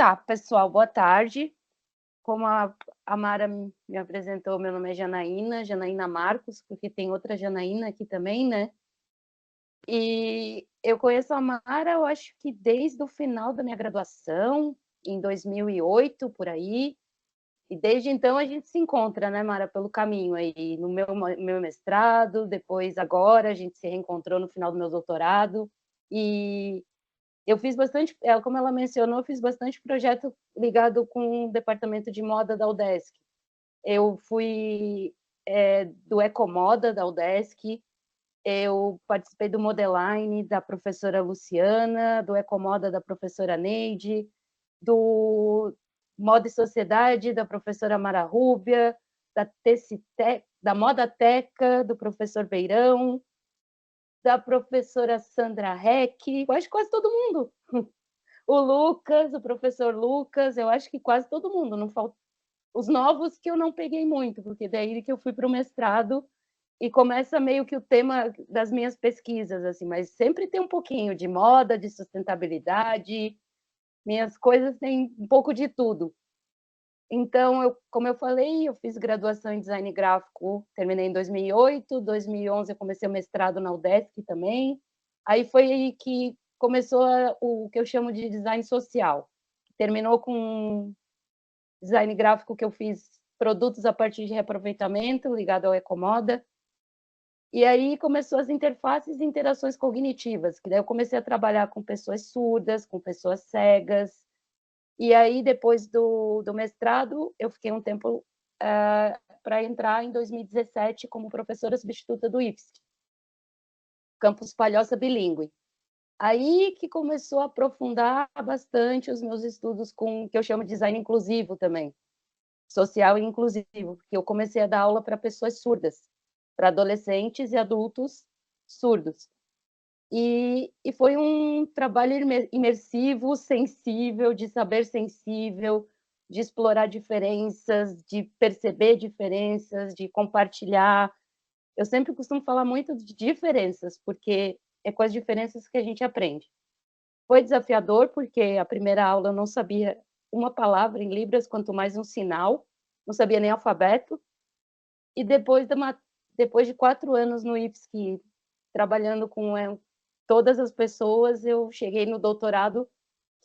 Tá, pessoal, boa tarde. Como a Mara me apresentou, meu nome é Janaína, Janaína Marcos, porque tem outra Janaína aqui também, né? E eu conheço a Mara, eu acho que desde o final da minha graduação, em 2008, por aí. E desde então a gente se encontra, né, Mara, pelo caminho aí, no meu mestrado, depois agora a gente se reencontrou no final do meu doutorado. E eu fiz bastante, como ela mencionou, eu fiz bastante projeto ligado com o departamento de moda da UDESC. Eu fui do Ecomoda da UDESC, eu participei do Modeline da professora Luciana, do Ecomoda da professora Neide, do Moda e Sociedade da professora Mara Rúbia, da Moda Teca do professor Beirão, da professora Sandra Heck, acho que quase todo mundo. O Lucas, o professor Lucas, eu acho que quase todo mundo, não falta. Os novos que eu não peguei muito, porque daí que eu fui para o mestrado e começa meio que o tema das minhas pesquisas, assim, mas sempre tem um pouquinho de moda, de sustentabilidade, minhas coisas têm um pouco de tudo. Então, como eu falei, eu fiz graduação em design gráfico, terminei em 2008, 2011 eu comecei o mestrado na UDESC também, aí foi aí que começou o que eu chamo de design social, terminou com design gráfico que eu fiz produtos a partir de reaproveitamento, ligado ao Ecomoda, e aí começou as interfaces e interações cognitivas, que daí eu comecei a trabalhar com pessoas surdas, com pessoas cegas, e aí depois do mestrado eu fiquei um tempo para entrar em 2017 como professora substituta do IFSC, Campus Palhoça Bilíngue. Aí que começou a aprofundar bastante os meus estudos com o que eu chamo de design inclusivo também, social e inclusivo, porque eu comecei a dar aula para pessoas surdas, para adolescentes e adultos surdos. E foi um trabalho imersivo, sensível, de saber sensível, de explorar diferenças, de perceber diferenças, de compartilhar. Eu sempre costumo falar muito de diferenças, porque é com as diferenças que a gente aprende. Foi desafiador, porque a primeira aula eu não sabia uma palavra em Libras, quanto mais um sinal, não sabia nem alfabeto. E depois de 4 anos no IFSC, trabalhando com todas as pessoas, eu cheguei no doutorado,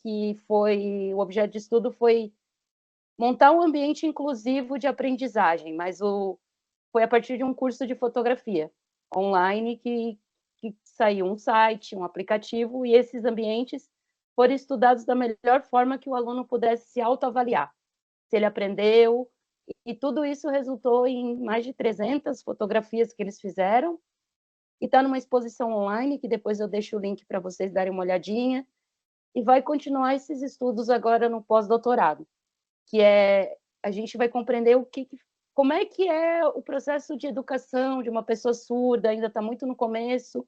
que foi o objeto de estudo foi montar um ambiente inclusivo de aprendizagem, mas foi a partir de um curso de fotografia online que saiu um site, um aplicativo, e esses ambientes foram estudados da melhor forma que o aluno pudesse se autoavaliar, se ele aprendeu, e tudo isso resultou em mais de 300 fotografias que eles fizeram, e está numa exposição online, que depois eu deixo o link para vocês darem uma olhadinha, e vai continuar esses estudos agora no pós-doutorado, que a gente vai compreender como é que é o processo de educação de uma pessoa surda, ainda está muito no começo,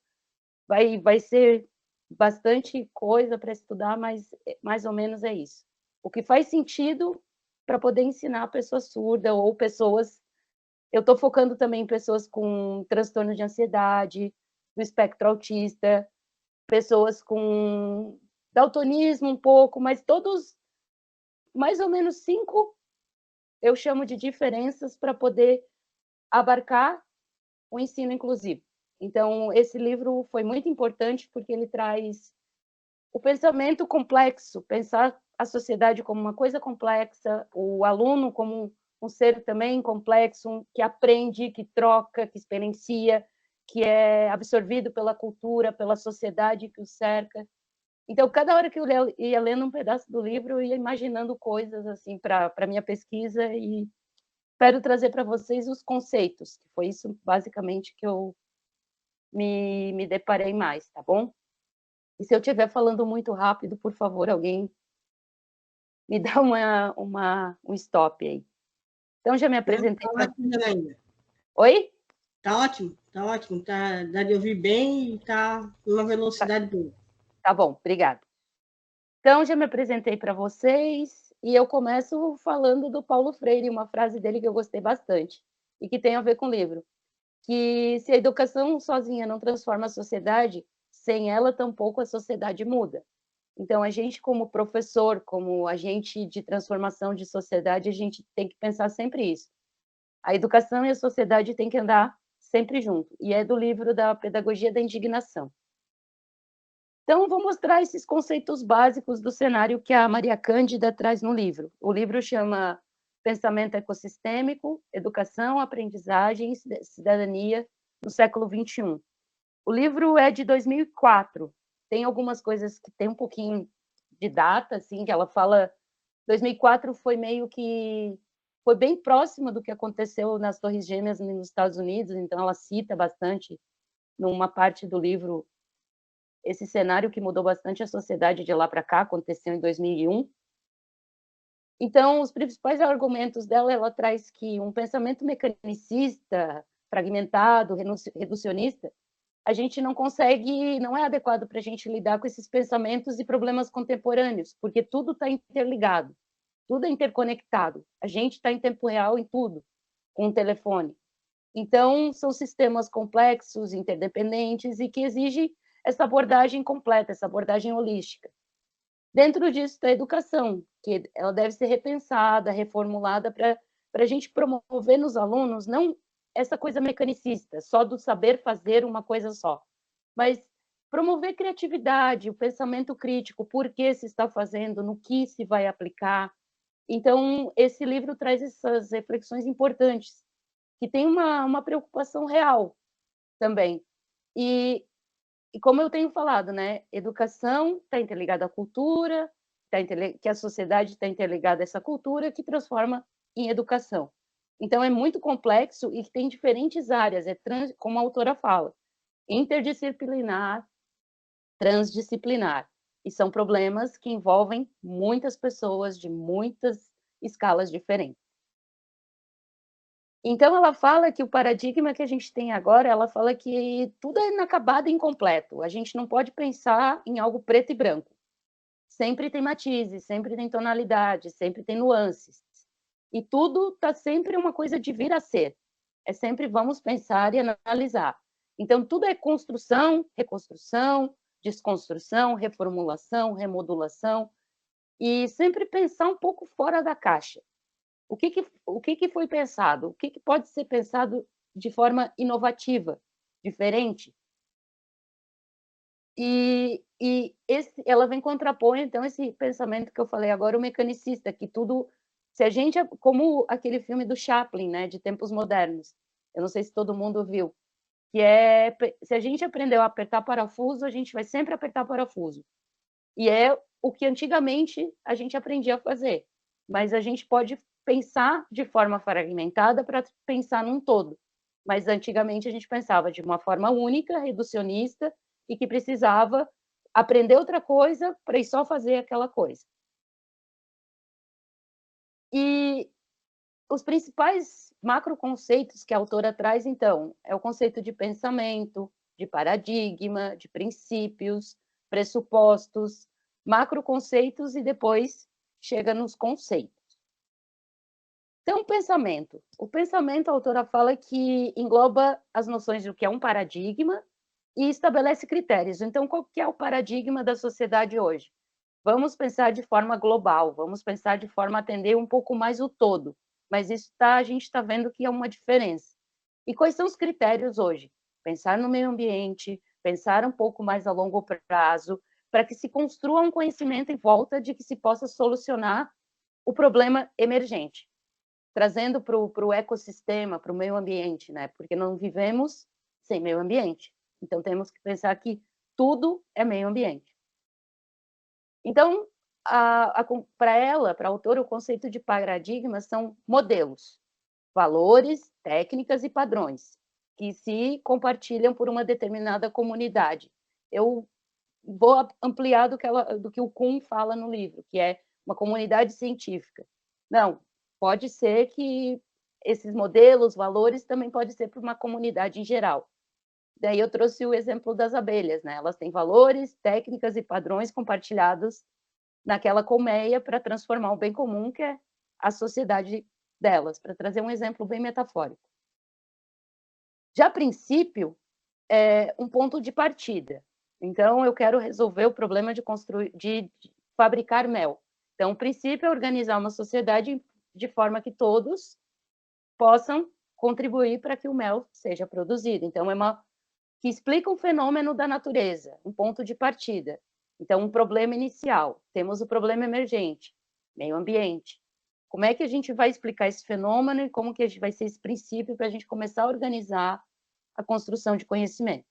vai ser bastante coisa para estudar, mas mais ou menos é isso. O que faz sentido para poder ensinar a pessoa surda ou pessoas. Eu estou focando também em pessoas com transtorno de ansiedade, do espectro autista, pessoas com daltonismo um pouco, mas todos, mais ou menos 5, eu chamo de diferenças para poder abarcar o ensino inclusivo. Então, esse livro foi muito importante porque ele traz o pensamento complexo, pensar a sociedade como uma coisa complexa, o aluno como um ser também complexo, que aprende, que troca, que experiencia, que é absorvido pela cultura, pela sociedade que o cerca. Então, cada hora que eu ia lendo um pedaço do livro, eu ia imaginando coisas assim para a minha pesquisa e espero trazer para vocês os conceitos, que foi isso basicamente que eu me deparei mais, tá bom? E se eu estiver falando muito rápido, por favor, alguém me dá um stop aí. Então, já me Não, apresentei tá para... ótimo, Janaína. Oi? Tá ótimo, dá de ouvir bem e tá numa velocidade boa. Tá bom, obrigada. Então, já me apresentei para vocês e eu começo falando do Paulo Freire, uma frase dele que eu gostei bastante e que tem a ver com o livro, que se a educação sozinha não transforma a sociedade, sem ela tampouco a sociedade muda. Então, a gente, como professor, como agente de transformação de sociedade, a gente tem que pensar sempre isso. A educação e a sociedade têm que andar sempre junto, e é do livro da Pedagogia da Indignação. Então, vou mostrar esses conceitos básicos do cenário que a Maria Cândida traz no livro. O livro chama Pensamento Ecossistêmico, Educação, Aprendizagem e Cidadania no século XXI. O livro é de 2004. Tem algumas coisas que tem um pouquinho de data, assim, que ela fala... 2004 foi meio que... Foi bem próximo do que aconteceu nas Torres Gêmeas nos Estados Unidos, então ela cita bastante, numa parte do livro, esse cenário que mudou bastante a sociedade de lá para cá, aconteceu em 2001. Então, os principais argumentos dela, ela traz que um pensamento mecanicista, fragmentado, reducionista, a gente não consegue, não é adequado para a gente lidar com esses pensamentos e problemas contemporâneos, porque tudo está interligado, tudo é interconectado. A gente está em tempo real em tudo, com o telefone. Então, são sistemas complexos, interdependentes e que exigem essa abordagem completa, essa abordagem holística. Dentro disso está a educação, que ela deve ser repensada, reformulada para a gente promover nos alunos não essa coisa mecanicista, só do saber fazer uma coisa só, mas promover criatividade, o pensamento crítico, por que se está fazendo, no que se vai aplicar. Então, esse livro traz essas reflexões importantes, que tem uma preocupação real também. E como eu tenho falado, né, educação está interligada à cultura, que a sociedade está interligada a essa cultura que transforma em educação. Então, é muito complexo e tem diferentes áreas, como a autora fala, interdisciplinar, transdisciplinar, e são problemas que envolvem muitas pessoas de muitas escalas diferentes. Então, ela fala que o paradigma que a gente tem agora, ela fala que tudo é inacabado e incompleto. A gente não pode pensar em algo preto e branco. Sempre tem matizes, sempre tem tonalidade, sempre tem nuances. E tudo está sempre uma coisa de vir a ser. É sempre vamos pensar e analisar. Então, tudo é construção, reconstrução, desconstrução, reformulação, remodulação. E sempre pensar um pouco fora da caixa. O que foi pensado? O que pode ser pensado de forma inovativa, diferente? Ela vem contrapor, então, esse pensamento que eu falei agora, o mecanicista, que tudo... Se a gente, como aquele filme do Chaplin, né, de Tempos Modernos, eu não sei se todo mundo viu, que é, se a gente aprendeu a apertar parafuso, a gente vai sempre apertar parafuso. E é o que antigamente a gente aprendia a fazer, mas a gente pode pensar de forma fragmentada para pensar num todo. Mas antigamente a gente pensava de uma forma única, reducionista, e que precisava aprender outra coisa para ir só fazer aquela coisa. E os principais macroconceitos que a autora traz, então, é o conceito de pensamento, de paradigma, de princípios, pressupostos, macroconceitos e depois chega nos conceitos. Então, o pensamento. O pensamento, a autora fala que engloba as noções do que é um paradigma e estabelece critérios. Então, qual que é o paradigma da sociedade hoje? Vamos pensar de forma global, vamos pensar de forma a atender um pouco mais o todo, mas isso a gente está vendo que é uma diferença. E quais são os critérios hoje? Pensar no meio ambiente, pensar um pouco mais a longo prazo, para que se construa um conhecimento em volta de que se possa solucionar o problema emergente, trazendo para o ecossistema, para o meio ambiente, né? Porque não vivemos sem meio ambiente. Então, temos que pensar que tudo é meio ambiente. Então, para ela, para a autora, o conceito de paradigma são modelos, valores, técnicas e padrões que se compartilham por uma determinada comunidade. Eu vou ampliar do que o Kuhn fala no livro, que é uma comunidade científica. Não, pode ser que esses modelos, valores, também pode ser para uma comunidade em geral. Daí eu trouxe o exemplo das abelhas, né? Elas têm valores, técnicas e padrões compartilhados naquela colmeia para transformar o bem comum, que é a sociedade delas, para trazer um exemplo bem metafórico. Já princípio é um ponto de partida. Então, eu quero resolver o problema de fabricar mel. Então, o princípio é organizar uma sociedade de forma que todos possam contribuir para que o mel seja produzido. Então, que explica um fenômeno da natureza, um ponto de partida. Então, um problema inicial. Temos o problema emergente, meio ambiente. Como é que a gente vai explicar esse fenômeno e como que vai ser esse princípio para a gente começar a organizar a construção de conhecimento?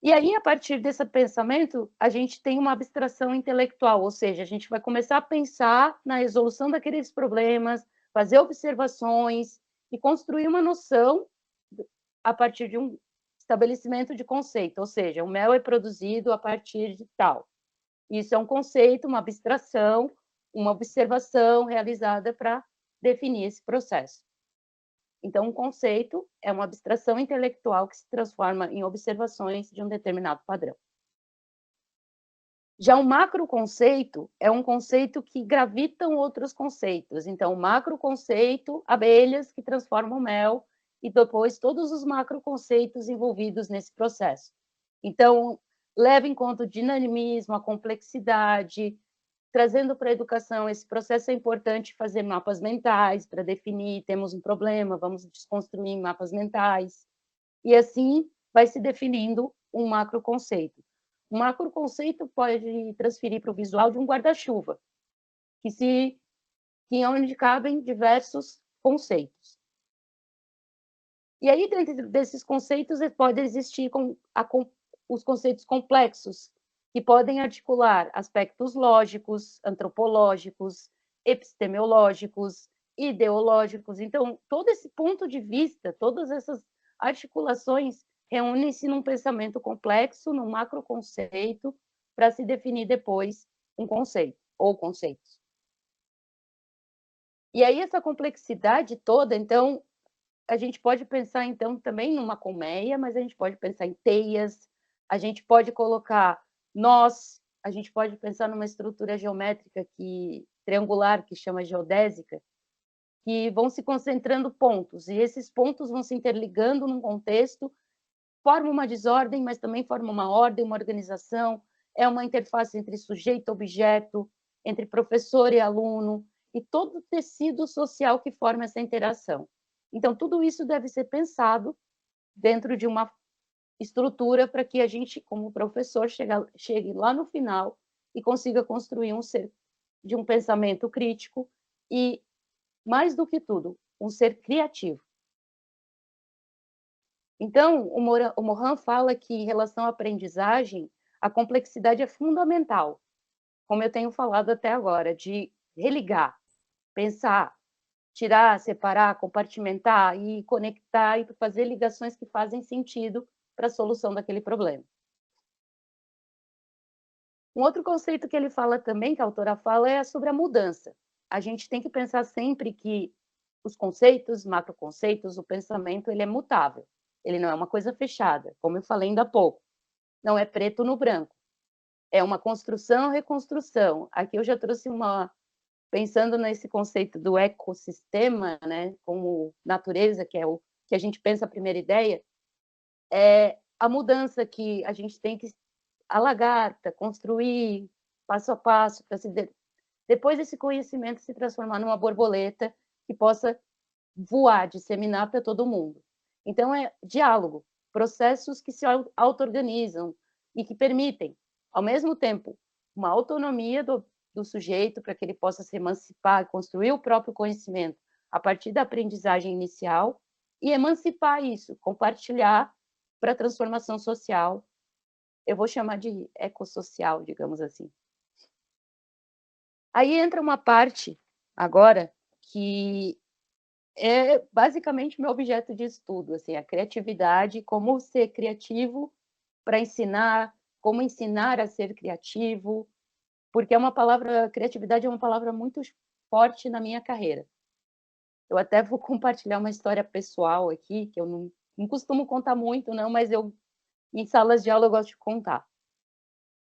E aí, a partir desse pensamento, a gente tem uma abstração intelectual, ou seja, a gente vai começar a pensar na resolução daqueles problemas, fazer observações e construir uma noção a partir de um estabelecimento de conceito, ou seja, o mel é produzido a partir de tal. Isso é um conceito, uma abstração, uma observação realizada para definir esse processo. Então, um conceito é uma abstração intelectual que se transforma em observações de um determinado padrão. Já o macroconceito é um conceito que gravitam outros conceitos. Então, o macroconceito, abelhas que transformam mel, e depois todos os macroconceitos envolvidos nesse processo. Então, leva em conta o dinamismo, a complexidade, trazendo para a educação esse processo é importante fazer mapas mentais para definir, temos um problema, vamos desconstruir mapas mentais, e assim vai se definindo um macroconceito. Um macroconceito pode transferir para o visual de um guarda-chuva, que onde cabem diversos conceitos. E aí, dentro desses conceitos, pode existir os conceitos complexos, que podem articular aspectos lógicos, antropológicos, epistemológicos, ideológicos. Então, todo esse ponto de vista, todas essas articulações reúnem-se num pensamento complexo, num macroconceito, para se definir depois um conceito ou conceitos. E aí, essa complexidade toda, então, a gente pode pensar, então, também numa colmeia, mas a gente pode pensar em teias, a gente pode colocar nós, a gente pode pensar numa estrutura geométrica triangular, que chama geodésica, que vão se concentrando pontos, e esses pontos vão se interligando num contexto, formam uma desordem, mas também formam uma ordem, uma organização, é uma interface entre sujeito e objeto, entre professor e aluno, e todo o tecido social que forma essa interação. Então, tudo isso deve ser pensado dentro de uma estrutura para que a gente, como professor, chegue lá no final e consiga construir um ser de um pensamento crítico e, mais do que tudo, um ser criativo. Então, o Morin fala que, em relação à aprendizagem, a complexidade é fundamental, como eu tenho falado até agora, de religar, pensar, tirar, separar, compartimentar e conectar e fazer ligações que fazem sentido para a solução daquele problema. Um outro conceito que ele fala também, que a autora fala, é sobre a mudança. A gente tem que pensar sempre que os conceitos, macroconceitos, o pensamento, ele é mutável. Ele não é uma coisa fechada, como eu falei ainda há pouco. Não é preto no branco. É uma construção, reconstrução. Aqui eu já trouxe pensando nesse conceito do ecossistema, né, como natureza, que é o que a gente pensa a primeira ideia, é a mudança que a gente tem que a lagarta construir passo a passo para depois desse conhecimento se transformar numa borboleta que possa voar, disseminar para todo mundo. Então é diálogo, processos que se auto-organizam e que permitem, ao mesmo tempo, uma autonomia do sujeito para que ele possa se emancipar, construir o próprio conhecimento a partir da aprendizagem inicial e emancipar isso, compartilhar para a transformação social. Eu vou chamar de ecossocial, digamos assim. Aí entra uma parte agora que é basicamente meu objeto de estudo, assim, a criatividade, como ser criativo para ensinar, como ensinar a ser criativo, porque criatividade é uma palavra muito forte na minha carreira. Eu até vou compartilhar uma história pessoal aqui, que eu não costumo contar muito, não, mas em salas de aula eu gosto de contar.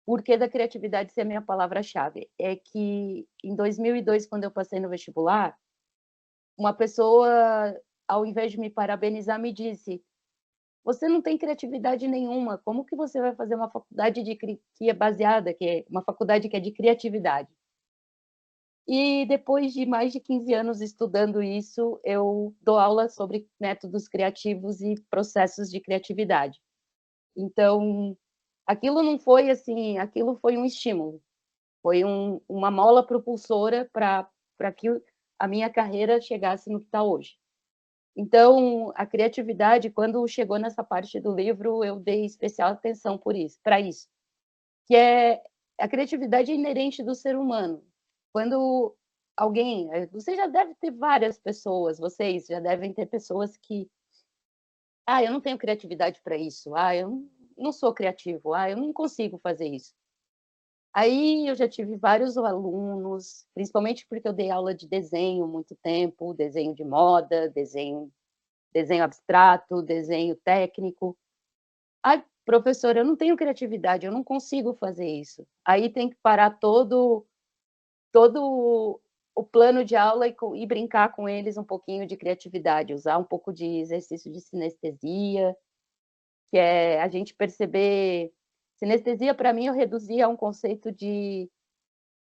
Por que da criatividade ser a minha palavra-chave? É que em 2002, quando eu passei no vestibular, uma pessoa, ao invés de me parabenizar, me disse: você não tem criatividade nenhuma, como que você vai fazer uma faculdade que é baseada, que é uma faculdade que é de criatividade? E depois de mais de 15 anos estudando isso, eu dou aula sobre métodos criativos e processos de criatividade. Então, aquilo não foi assim, aquilo foi um estímulo, foi uma mola propulsora para que a minha carreira chegasse no que está hoje. Então, a criatividade, quando chegou nessa parte do livro, eu dei especial atenção para isso, que é a criatividade é inerente do ser humano. Quando alguém, você já deve ter várias pessoas, vocês já devem ter pessoas que, eu não tenho criatividade para isso, eu não sou criativo, eu não consigo fazer isso. Aí eu já tive vários alunos, principalmente porque eu dei aula de desenho muito tempo, desenho de moda, desenho abstrato, desenho técnico. Ai, professora, eu não tenho criatividade, eu não consigo fazer isso. Aí tem que parar todo o plano de aula e brincar com eles um pouquinho de criatividade, usar um pouco de exercício de sinestesia, que é a gente perceber. Sinestesia, para mim, eu reduzia a um conceito de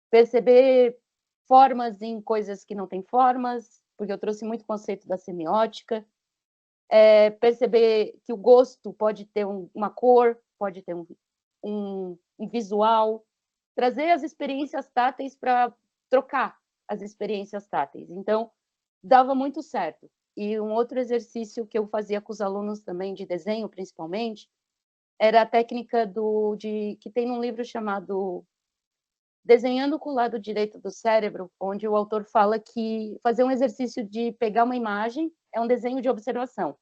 perceber formas em coisas que não têm formas, porque eu trouxe muito conceito da semiótica. Perceber que o gosto pode ter uma cor, pode ter um visual, trazer as experiências táteis para trocar as experiências táteis. Então, dava muito certo. E um outro exercício que eu fazia com os alunos também, de desenho principalmente, era a técnica que tem num livro chamado Desenhando com o Lado Direito do Cérebro, onde o autor fala que fazer um exercício de pegar uma imagem é um desenho de observação,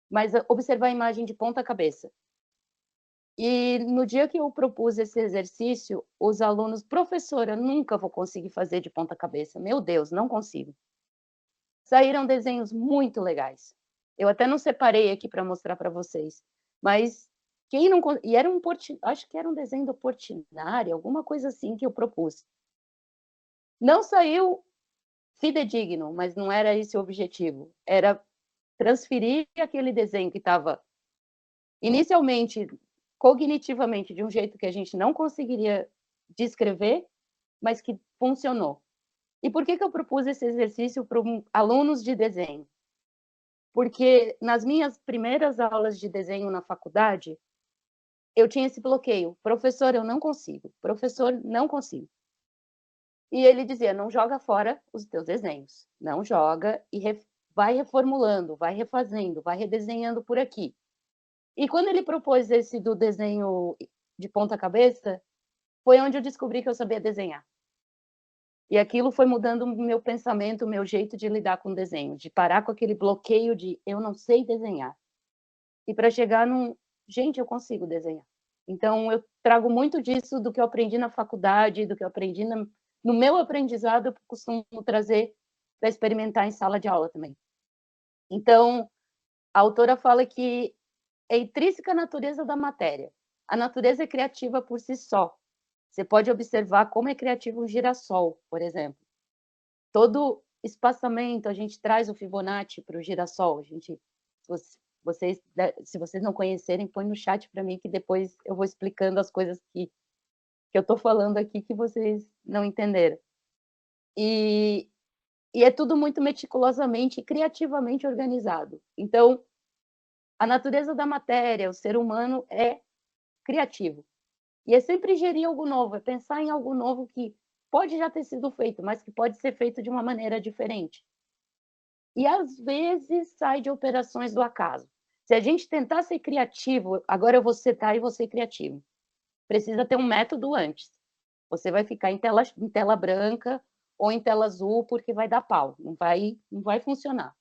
mas observar a imagem de ponta cabeça. E no dia que eu propus esse exercício, os alunos, professora, nunca vou conseguir fazer de ponta cabeça. Meu Deus, não consigo. Saíram desenhos muito legais. Eu até não separei aqui para mostrar para vocês, mas quem não e era acho que era um desenho do Portinari, alguma coisa assim que eu propus. Não saiu fidedigno, mas não era esse o objetivo. Era transferir aquele desenho que estava inicialmente cognitivamente de um jeito que a gente não conseguiria descrever, mas que funcionou. E por que eu propus esse exercício para alunos de desenho? Porque nas minhas primeiras aulas de desenho na faculdade, eu tinha esse bloqueio. Professor, eu não consigo. Professor, não consigo. E ele dizia, não joga fora os teus desenhos. Não joga e vai reformulando, vai refazendo, vai redesenhando por aqui. E quando ele propôs esse do desenho de ponta cabeça, foi onde eu descobri que eu sabia desenhar. E aquilo foi mudando o meu pensamento, o meu jeito de lidar com o desenho, de parar com aquele bloqueio de eu não sei desenhar. E para chegar num, gente, eu consigo desenhar. Então, eu trago muito disso do que eu aprendi na faculdade, do que eu aprendi no meu aprendizado, eu costumo trazer para experimentar em sala de aula também. Então, a autora fala que é intrínseca à natureza da matéria. A natureza é criativa por si só. Você pode observar como é criativo um girassol, por exemplo. Todo espaçamento, a gente traz o Fibonacci para o girassol. A gente, se vocês não conhecerem, põe no chat para mim, que depois eu vou explicando as coisas que eu estou falando aqui que vocês não entenderam. E é tudo muito meticulosamente e criativamente organizado. Então, a natureza da matéria, o ser humano é criativo. E é sempre gerir algo novo, é pensar em algo novo que pode já ter sido feito, mas que pode ser feito de uma maneira diferente. E às vezes sai de operações do acaso. Se a gente tentar ser criativo, agora eu vou setar e vou ser criativo. Precisa ter um método antes. Você vai ficar em tela branca ou em tela azul porque vai dar pau, não vai funcionar.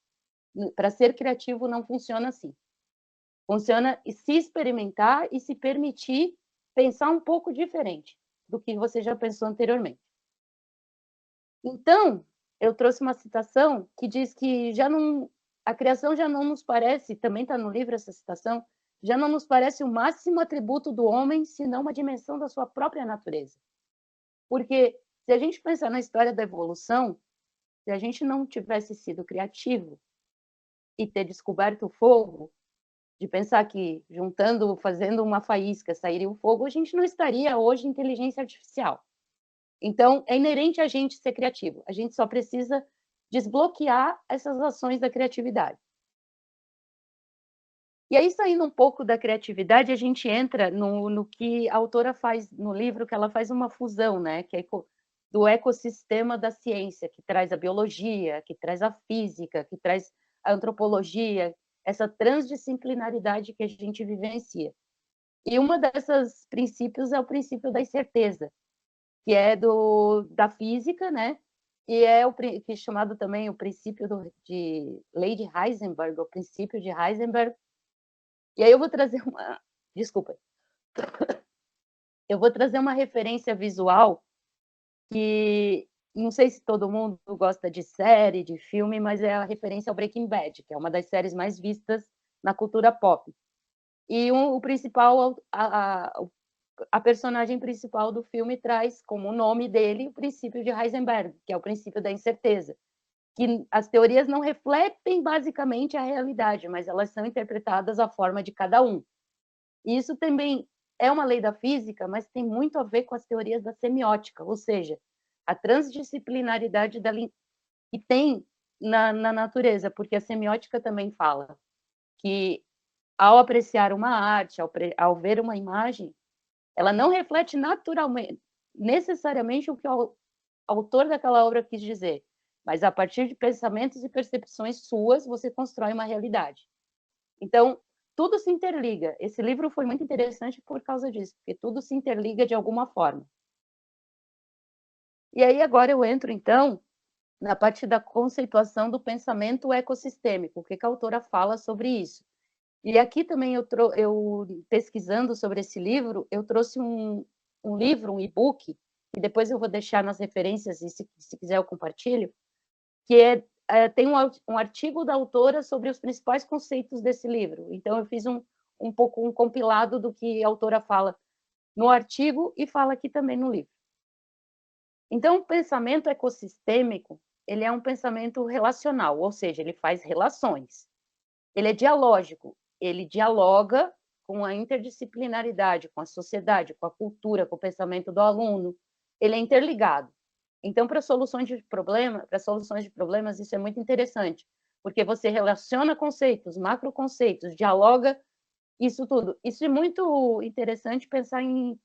Para ser criativo não funciona assim. Funciona se experimentar e se permitir pensar um pouco diferente do que você já pensou anteriormente. Então, eu trouxe uma citação que diz que a criação já não nos parece, também está no livro essa citação, já não nos parece o máximo atributo do homem, senão uma dimensão da sua própria natureza. Porque se a gente pensar na história da evolução, se a gente não tivesse sido criativo e ter descoberto o fogo, de pensar que juntando, fazendo uma faísca, sairia o fogo, a gente não estaria hoje em inteligência artificial. Então, é inerente a gente ser criativo. A gente só precisa desbloquear essas ações da criatividade. E aí, saindo um pouco da criatividade, a gente entra no que a autora faz no livro, que ela faz uma fusão, né? Que é do ecossistema da ciência, que traz a biologia, que traz a física, que traz a antropologia, essa transdisciplinaridade que a gente vivencia. E uma dessas princípios é o princípio da incerteza, que é da física, né? E é que é chamado também o princípio de Lady Heisenberg, o princípio de Heisenberg. E aí eu vou trazer uma... Desculpa. Eu vou trazer uma referência visual que não sei se todo mundo gosta de série, de filme, mas é a referência ao Breaking Bad, que é uma das séries mais vistas na cultura pop. E o principal, a personagem principal do filme traz como nome dele o princípio de Heisenberg, que é o princípio da incerteza, que as teorias não refletem basicamente a realidade, mas elas são interpretadas à forma de cada um. E isso também é uma lei da física, mas tem muito a ver com as teorias da semiótica, ou seja, a transdisciplinaridade que tem na natureza, porque a semiótica também fala que, ao apreciar uma arte, ao ver uma imagem, ela não reflete naturalmente, necessariamente o que o autor daquela obra quis dizer, mas a partir de pensamentos e percepções suas, você constrói uma realidade. Então, tudo se interliga. Esse livro foi muito interessante por causa disso, porque tudo se interliga de alguma forma. E aí agora eu entro, então, na parte da conceituação do pensamento ecossistêmico, o que a autora fala sobre isso. E aqui também eu pesquisando sobre esse livro, eu trouxe um livro, um e-book, que depois eu vou deixar nas referências, e se quiser eu compartilho, que tem um artigo da autora sobre os principais conceitos desse livro. Então, eu fiz um pouco um compilado do que a autora fala no artigo e fala aqui também no livro. Então, o pensamento ecossistêmico, ele é um pensamento relacional, ou seja, ele faz relações. Ele é dialógico, ele dialoga com a interdisciplinaridade, com a sociedade, com a cultura, com o pensamento do aluno. Ele é interligado. Então, para soluções de problemas, isso é muito interessante, porque você relaciona conceitos, macroconceitos, dialoga isso tudo. Isso é muito interessante pensar em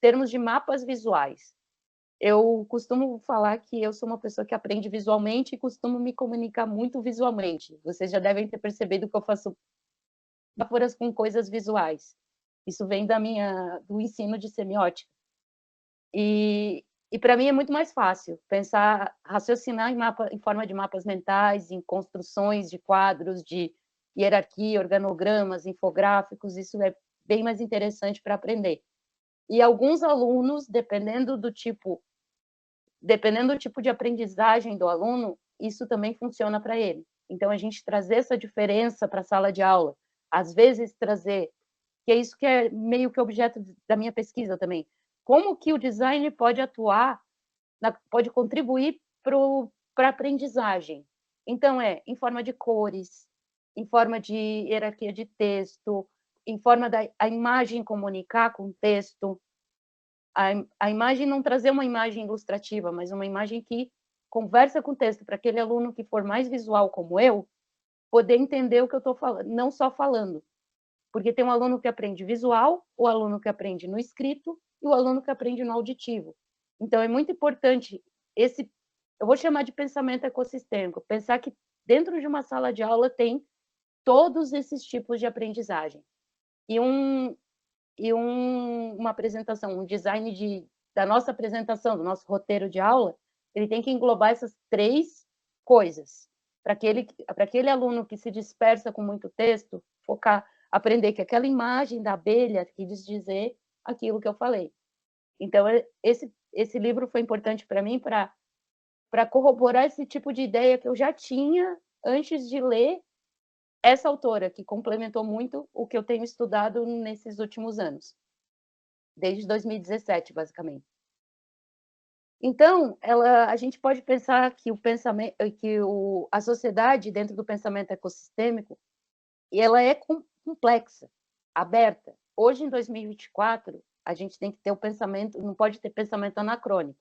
termos de mapas visuais. Eu costumo falar que eu sou uma pessoa que aprende visualmente e costumo me comunicar muito visualmente. Vocês já devem ter percebido que eu faço metáforas com coisas visuais. Isso vem do ensino de semiótica. E para mim é muito mais fácil pensar, raciocinar em forma de mapas mentais, em construções de quadros, de hierarquia, organogramas, infográficos. Isso é bem mais interessante para aprender. E alguns alunos, dependendo do tipo de aprendizagem do aluno, isso também funciona para ele. Então, a gente trazer essa diferença para a sala de aula, às vezes trazer, que é isso que é meio que objeto da minha pesquisa também, como que o design pode atuar, pode contribuir para a aprendizagem. Então, em forma de cores, em forma de hierarquia de texto, em forma da a imagem comunicar com o texto, a imagem não trazer uma imagem ilustrativa, mas uma imagem que conversa com o texto, para aquele aluno que for mais visual como eu, poder entender o que eu estou falando, não só falando. Porque tem um aluno que aprende visual, o aluno que aprende no escrito e o aluno que aprende no auditivo. Então, é muito importante eu vou chamar de pensamento ecossistêmico, pensar que dentro de uma sala de aula tem todos esses tipos de aprendizagem. Uma apresentação, um design da nossa apresentação, do nosso roteiro de aula, ele tem que englobar essas três coisas, para aquele aluno que se dispersa com muito texto, aprender que aquela imagem da abelha quis dizer aquilo que eu falei. Então, esse livro foi importante para mim para corroborar esse tipo de ideia que eu já tinha antes de ler essa autora, que complementou muito o que eu tenho estudado nesses últimos anos, desde 2017, basicamente. Então, a gente pode pensar que a sociedade, dentro do pensamento ecossistêmico, e ela é complexa, aberta. Hoje, em 2024, a gente tem que ter o pensamento, não pode ter pensamento anacrônico.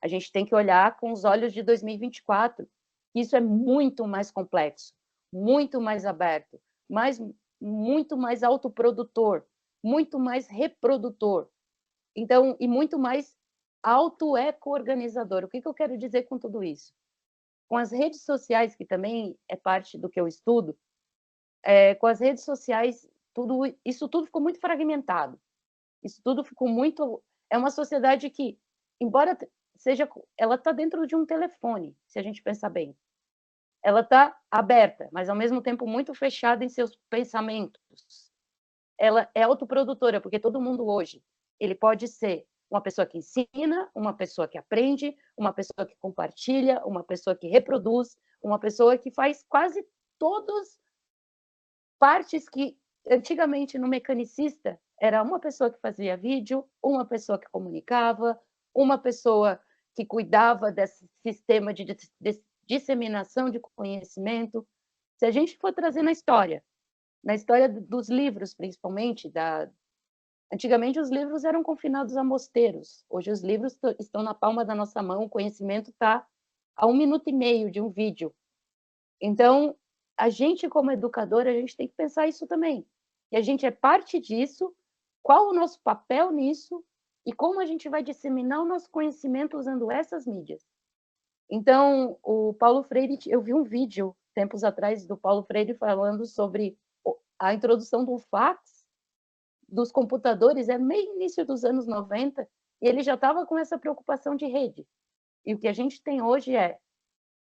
A gente tem que olhar com os olhos de 2024. Isso é muito mais complexo, muito mais aberto, muito mais autoprodutor, muito mais reprodutor. Então, e muito mais auto-eco-organizador. O que eu quero dizer com tudo isso? Com as redes sociais, que também é parte do que eu estudo, com as redes sociais, isso tudo ficou muito fragmentado. Isso tudo ficou muito... É uma sociedade que, embora seja... Ela está dentro de um telefone, se a gente pensar bem. Ela está aberta, mas, ao mesmo tempo, muito fechada em seus pensamentos. Ela é autoprodutora, porque todo mundo hoje, ele pode ser uma pessoa que ensina, uma pessoa que aprende, uma pessoa que compartilha, uma pessoa que reproduz, uma pessoa que faz quase todas partes que, antigamente, no mecanicista, era uma pessoa que fazia vídeo, uma pessoa que comunicava, uma pessoa que cuidava desse sistema de disseminação de conhecimento. Se a gente for trazer na história dos livros, principalmente, antigamente os livros eram confinados a mosteiros. Hoje os livros estão na palma da nossa mão, o conhecimento está a 1 minuto e meio de um vídeo. Então, a gente, como educador, a gente tem que pensar isso também. E a gente é parte disso, qual o nosso papel nisso e como a gente vai disseminar o nosso conhecimento usando essas mídias. Então, o Paulo Freire, eu vi um vídeo tempos atrás do Paulo Freire falando sobre a introdução do fax, dos computadores, meio início dos anos 90, e ele já estava com essa preocupação de rede. E o que a gente tem hoje é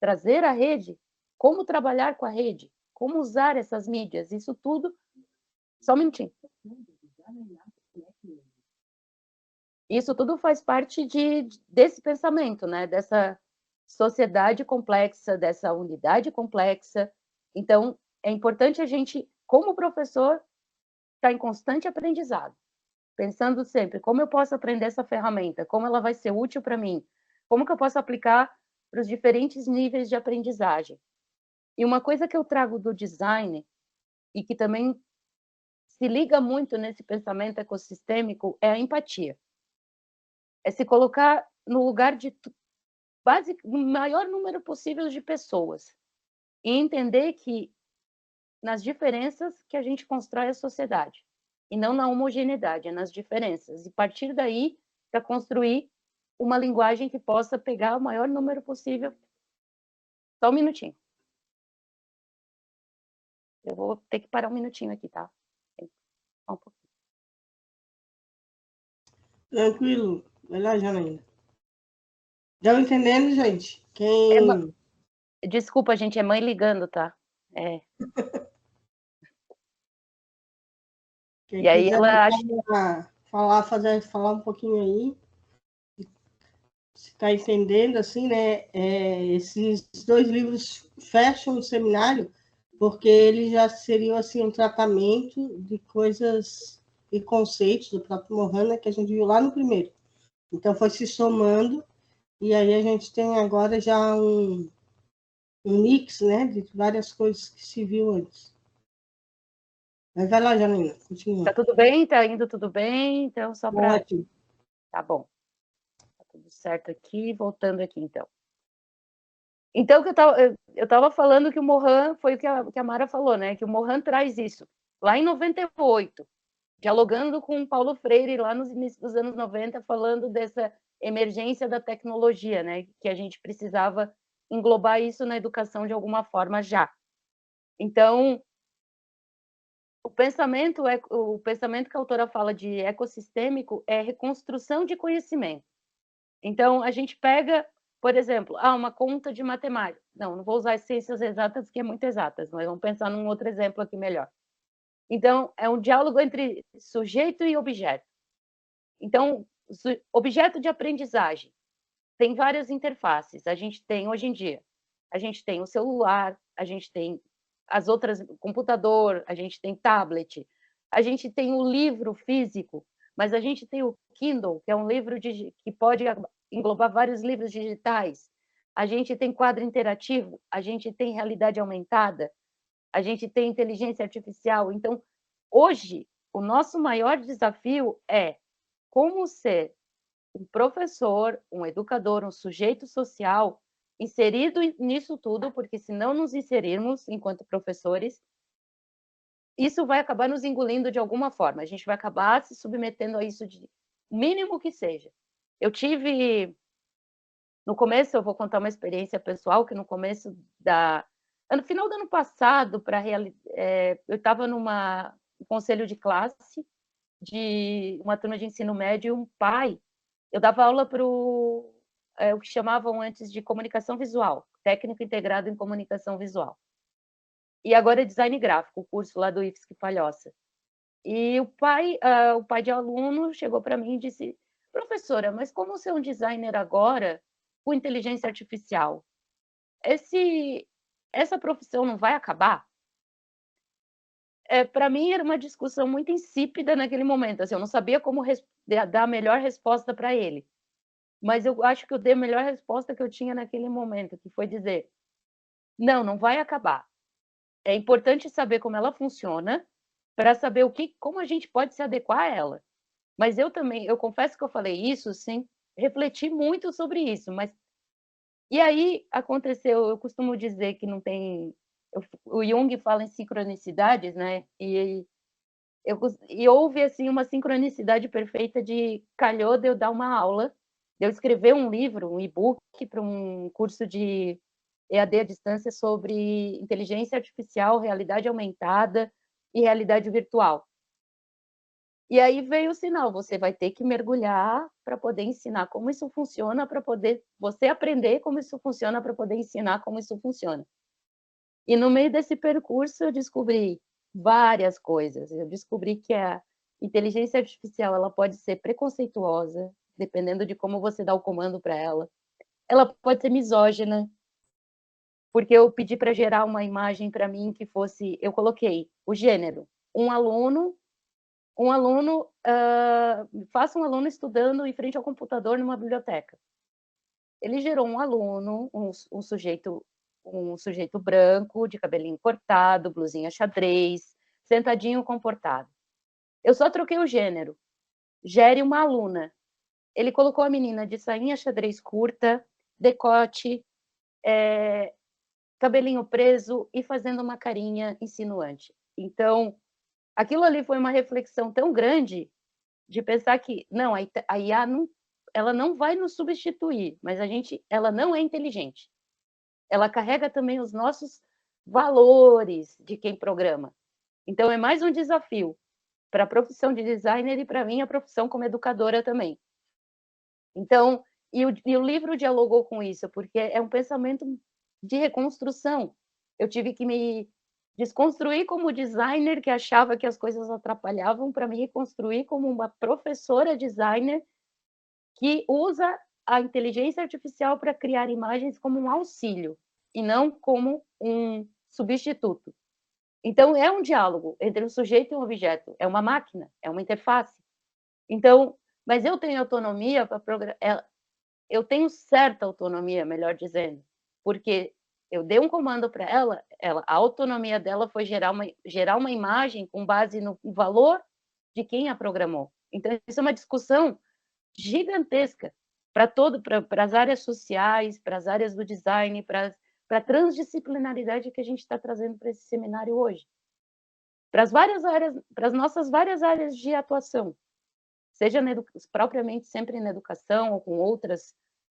trazer a rede, como trabalhar com a rede, como usar essas mídias, isso tudo... Só um minutinho. Isso tudo faz parte desse pensamento, né? Dessa sociedade complexa, dessa unidade complexa. Então, é importante a gente, como professor, estar em constante aprendizado, pensando sempre como eu posso aprender essa ferramenta, como ela vai ser útil para mim, como que eu posso aplicar para os diferentes níveis de aprendizagem. E uma coisa que eu trago do design, e que também se liga muito nesse pensamento ecossistêmico, é a empatia. É se colocar no lugar de o maior número possível de pessoas e entender que nas diferenças que a gente constrói a sociedade, e não na homogeneidade, é nas diferenças. E partir daí para construir uma linguagem que possa pegar o maior número possível. Só um minutinho. Eu vou ter que parar um minutinho aqui, tá? Um pouquinho. Tranquilo. Vai lá, Janaína. Estão entendendo, gente? Desculpa, gente, é mãe ligando, tá? Quem E aí quiser ela acha... falar um pouquinho aí, se está entendendo, assim, né? Esses 2 livros fecham o seminário, porque eles já seriam, assim, um tratamento de coisas e conceitos do próprio Mohana, que a gente viu lá no primeiro. Então, foi se somando, e aí a gente tem agora já um mix, né, de várias coisas que se viu antes. Mas vai lá, Janaína, continua. Tá tudo bem? Tá indo tudo bem? Então, só para... Ótimo. Tá bom. Tá tudo certo aqui, voltando aqui, então. Então, eu estava falando que o Mohan, foi o que a Mara falou, né? Que o Mohan traz isso. Lá em 98, dialogando com o Paulo Freire, lá nos inícios dos anos 90, falando dessa emergência da tecnologia, né? Que a gente precisava englobar isso na educação de alguma forma já. Então, o pensamento que a autora fala de ecossistêmico é reconstrução de conhecimento. Então, a gente pega, por exemplo, uma conta de matemática. Não vou usar as ciências exatas, que é muito exatas, mas vamos pensar num outro exemplo aqui melhor. Então, é um diálogo entre sujeito e objeto. Então, objeto de aprendizagem tem várias interfaces. A gente tem, hoje em dia, a gente tem o celular, a gente tem as outras, computador, a gente tem tablet, a gente tem o livro físico, mas a gente tem o Kindle, que é um livro que pode englobar vários livros digitais. A gente tem quadro interativo, a gente tem realidade aumentada, a gente tem inteligência artificial. Então, hoje, o nosso maior desafio é como ser um professor, um educador, um sujeito social inserido nisso tudo, porque se não nos inserirmos enquanto professores, isso vai acabar nos engolindo de alguma forma. A gente vai acabar se submetendo a isso de mínimo que seja. Eu tive no começo, eu vou contar uma experiência pessoal que no começo no final do ano passado, eu estava numa conselho de classe de uma turma de ensino médio e um pai. Eu dava aula para o que chamavam antes de comunicação visual, técnico integrado em comunicação visual. E agora é design gráfico, o curso lá do IFSC Palhoça. E o pai de aluno chegou para mim e disse: professora, mas como ser um designer agora com inteligência artificial? Essa profissão não vai acabar? Para mim era uma discussão muito insípida naquele momento, assim, eu não sabia como dar a melhor resposta para ele. Mas eu acho que eu dei a melhor resposta que eu tinha naquele momento, que foi dizer: não, não vai acabar. É importante saber como ela funciona, para saber como a gente pode se adequar a ela. Mas eu confesso que eu falei isso sem refletir muito sobre isso, mas e aí aconteceu, eu costumo dizer que não tem, o Jung fala em sincronicidades, né? E houve assim uma sincronicidade perfeita de calhou de eu dar uma aula, de eu escrever um livro, um e-book para um curso de EAD à distância sobre inteligência artificial, realidade aumentada e realidade virtual. E aí veio o sinal, você vai ter que mergulhar para poder ensinar como isso funciona, para poder você aprender como isso funciona, para poder ensinar como isso funciona. E no meio desse percurso eu descobri várias coisas. Eu descobri que a inteligência artificial ela pode ser preconceituosa, dependendo de como você dá o comando para ela. Ela pode ser misógina, porque eu pedi para gerar uma imagem para mim que fosse, eu coloquei o gênero, um aluno, faça um aluno estudando em frente ao computador numa biblioteca. Ele gerou um aluno, um sujeito branco, de cabelinho cortado, blusinha xadrez, sentadinho, comportado. Eu só troquei o gênero. Gere uma aluna. Ele colocou a menina de sainha xadrez curta, decote, cabelinho preso e fazendo uma carinha insinuante. Então, aquilo ali foi uma reflexão tão grande de pensar que, não, a IA não, ela não vai nos substituir, mas ela não é inteligente. Ela carrega também os nossos valores de quem programa. Então, é mais um desafio para a profissão de designer e para mim a profissão como educadora também. Então, e o livro dialogou com isso, porque é um pensamento de reconstrução. Eu tive que me desconstruir como designer que achava que as coisas atrapalhavam, para me reconstruir como uma professora designer que usa a inteligência artificial para criar imagens como um auxílio e não como um substituto. Então, é um diálogo entre um sujeito e um objeto, é uma máquina, é uma interface. Então, mas eu tenho autonomia para programar, eu tenho certa autonomia, melhor dizendo, porque eu dei um comando para a autonomia dela foi gerar uma imagem com base no valor de quem a programou. Então, isso é uma discussão gigantesca para as áreas sociais, para as áreas do design, para a transdisciplinaridade que a gente está trazendo para esse seminário hoje. Para as várias áreas, para as nossas várias áreas de atuação, seja propriamente sempre na educação ou com outras,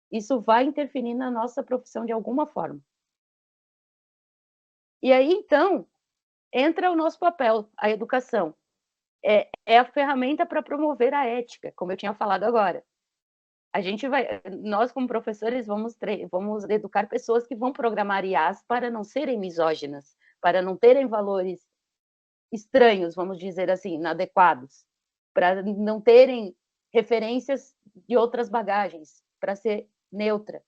isso vai interferir na nossa profissão de alguma forma. E aí, então, entra o nosso papel, a educação. É a ferramenta para promover a ética, como eu tinha falado agora. Nós como professores vamos educar pessoas que vão programar IAs para não serem misóginas, para não terem valores estranhos, vamos dizer assim, inadequados, para não terem referências de outras bagagens, para ser neutra.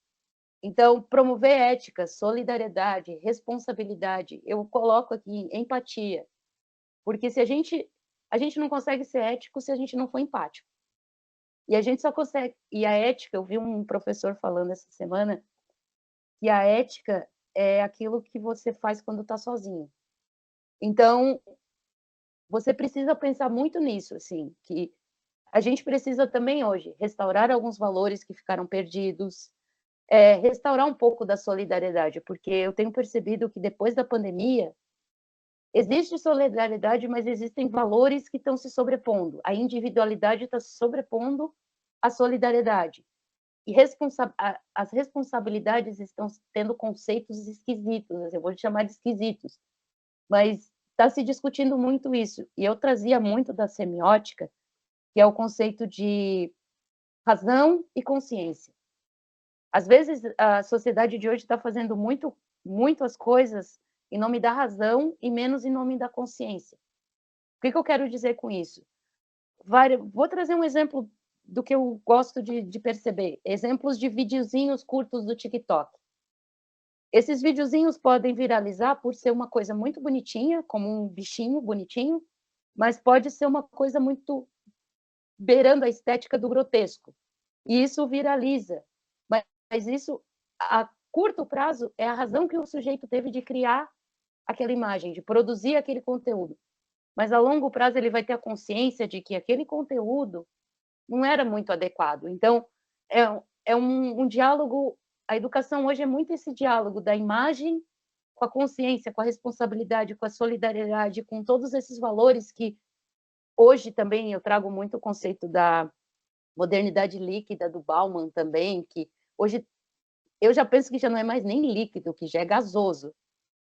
Então, promover ética, solidariedade, responsabilidade, eu coloco aqui empatia, porque se a gente não consegue ser ético se a gente não for empático. E a gente só consegue. E a ética, eu vi um professor falando essa semana que a ética é aquilo que você faz quando está sozinho. Então, você precisa pensar muito nisso, assim, que a gente precisa também hoje restaurar alguns valores que ficaram perdidos, restaurar um pouco da solidariedade, porque eu tenho percebido que depois da pandemia existe solidariedade, mas existem valores que estão se sobrepondo. A individualidade está se sobrepondo à solidariedade. E as responsabilidades estão tendo conceitos esquisitos, eu vou chamar de esquisitos, mas está se discutindo muito isso. E eu trazia muito da semiótica, que é o conceito de razão e consciência. Às vezes, a sociedade de hoje está fazendo muito as coisas em nome da razão e menos em nome da consciência. O que eu quero dizer com isso? Vou trazer um exemplo do que eu gosto de perceber. Exemplos de videozinhos curtos do TikTok. Esses videozinhos podem viralizar por ser uma coisa muito bonitinha, como um bichinho bonitinho, mas pode ser uma coisa muito beirando a estética do grotesco. E isso viraliza. Mas isso, a curto prazo, é a razão que o sujeito teve de criar aquela imagem, de produzir aquele conteúdo. Mas a longo prazo ele vai ter a consciência de que aquele conteúdo não era muito adequado. Então, é um diálogo. A educação hoje é muito esse diálogo da imagem com a consciência, com a responsabilidade, com a solidariedade, com todos esses valores que hoje também eu trago muito o conceito da modernidade líquida do Bauman também, que hoje eu já penso que já não é mais nem líquido, que já é gasoso.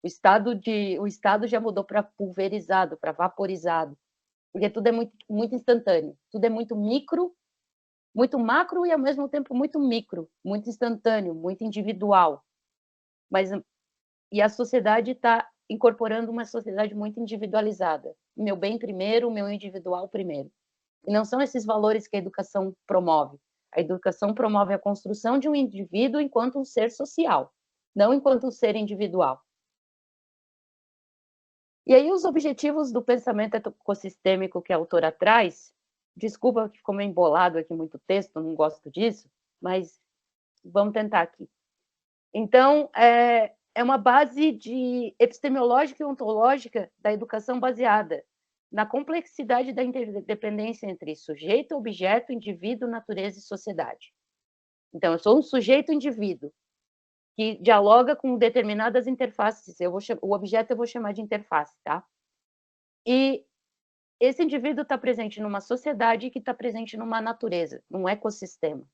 O estado já mudou para pulverizado, para vaporizado, porque tudo é muito instantâneo, tudo é muito micro, muito macro e ao mesmo tempo muito micro, muito instantâneo, muito individual. E a sociedade está incorporando uma sociedade muito individualizada. O meu bem primeiro, o meu individual primeiro. E não são esses valores que a educação promove. A educação promove a construção de um indivíduo enquanto um ser social, não enquanto um ser individual. E aí os objetivos do pensamento ecossistêmico que a autora traz, desculpa que ficou meio embolado aqui muito texto, não gosto disso, mas vamos tentar aqui. Então, é uma base de epistemológica e ontológica da educação baseada na complexidade da interdependência entre sujeito, objeto, indivíduo, natureza e sociedade. Então, eu sou um sujeito-indivíduo que dialoga com determinadas interfaces. O objeto eu vou chamar de interface, tá? E esse indivíduo está presente numa sociedade que está presente numa natureza, num ecossistema.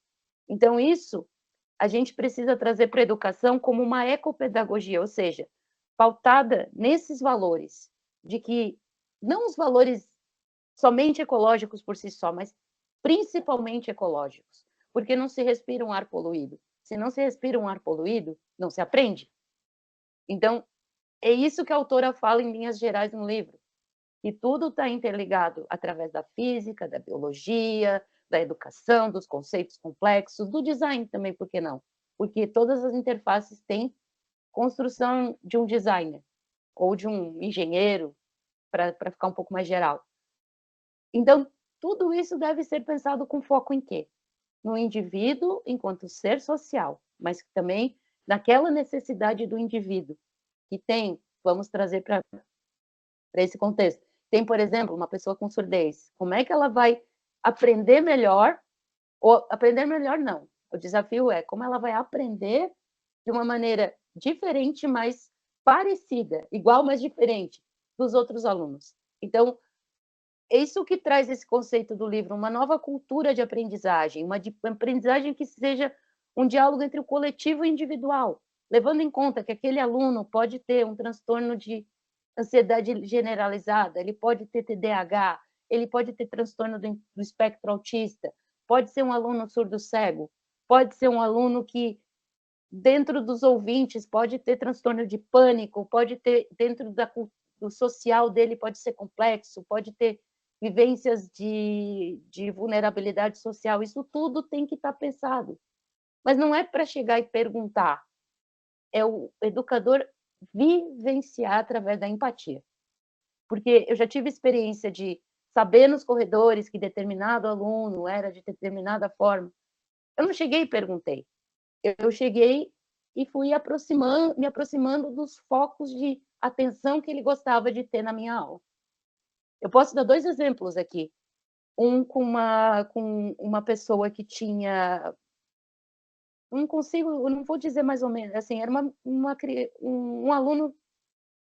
Então, isso a gente precisa trazer para a educação como uma ecopedagogia, ou seja, pautada nesses valores, de que não os valores somente ecológicos por si só, mas principalmente ecológicos, porque não se respira um ar poluído. Se não se respira um ar poluído, não se aprende. Então, é isso que a autora fala em linhas gerais no livro, que tudo está interligado através da física, da biologia, da educação, dos conceitos complexos, do design também, por que não? Porque todas as interfaces têm construção de um designer ou de um engenheiro, para ficar um pouco mais geral. Então, tudo isso deve ser pensado com foco em quê? No indivíduo enquanto ser social, mas também naquela necessidade do indivíduo que tem, vamos trazer para esse contexto. Tem, por exemplo, uma pessoa com surdez. Como é que ela vai aprender melhor? Ou aprender melhor não. O desafio é como ela vai aprender de uma maneira diferente, mas parecida, igual, mas diferente dos outros alunos. Então, é isso que traz esse conceito do livro, uma nova cultura de aprendizagem, uma aprendizagem que seja um diálogo entre o coletivo e o individual, levando em conta que aquele aluno pode ter um transtorno de ansiedade generalizada, ele pode ter TDAH, ele pode ter transtorno do espectro autista, pode ser um aluno surdo-cego, pode ser um aluno que, dentro dos ouvintes, pode ter transtorno de pânico, pode ter, dentro do social dele, pode ser complexo, pode ter vivências de vulnerabilidade social, isso tudo tem que estar pensado. Mas não é para chegar e perguntar, é o educador vivenciar através da empatia. Porque eu já tive experiência de saber nos corredores que determinado aluno era de determinada forma. Eu não cheguei e perguntei. Eu cheguei e fui me aproximando dos focos de atenção que ele gostava de ter na minha aula. Eu posso dar 2 exemplos aqui. Um com uma pessoa que tinha, eu não vou dizer mais ou menos, assim, era um aluno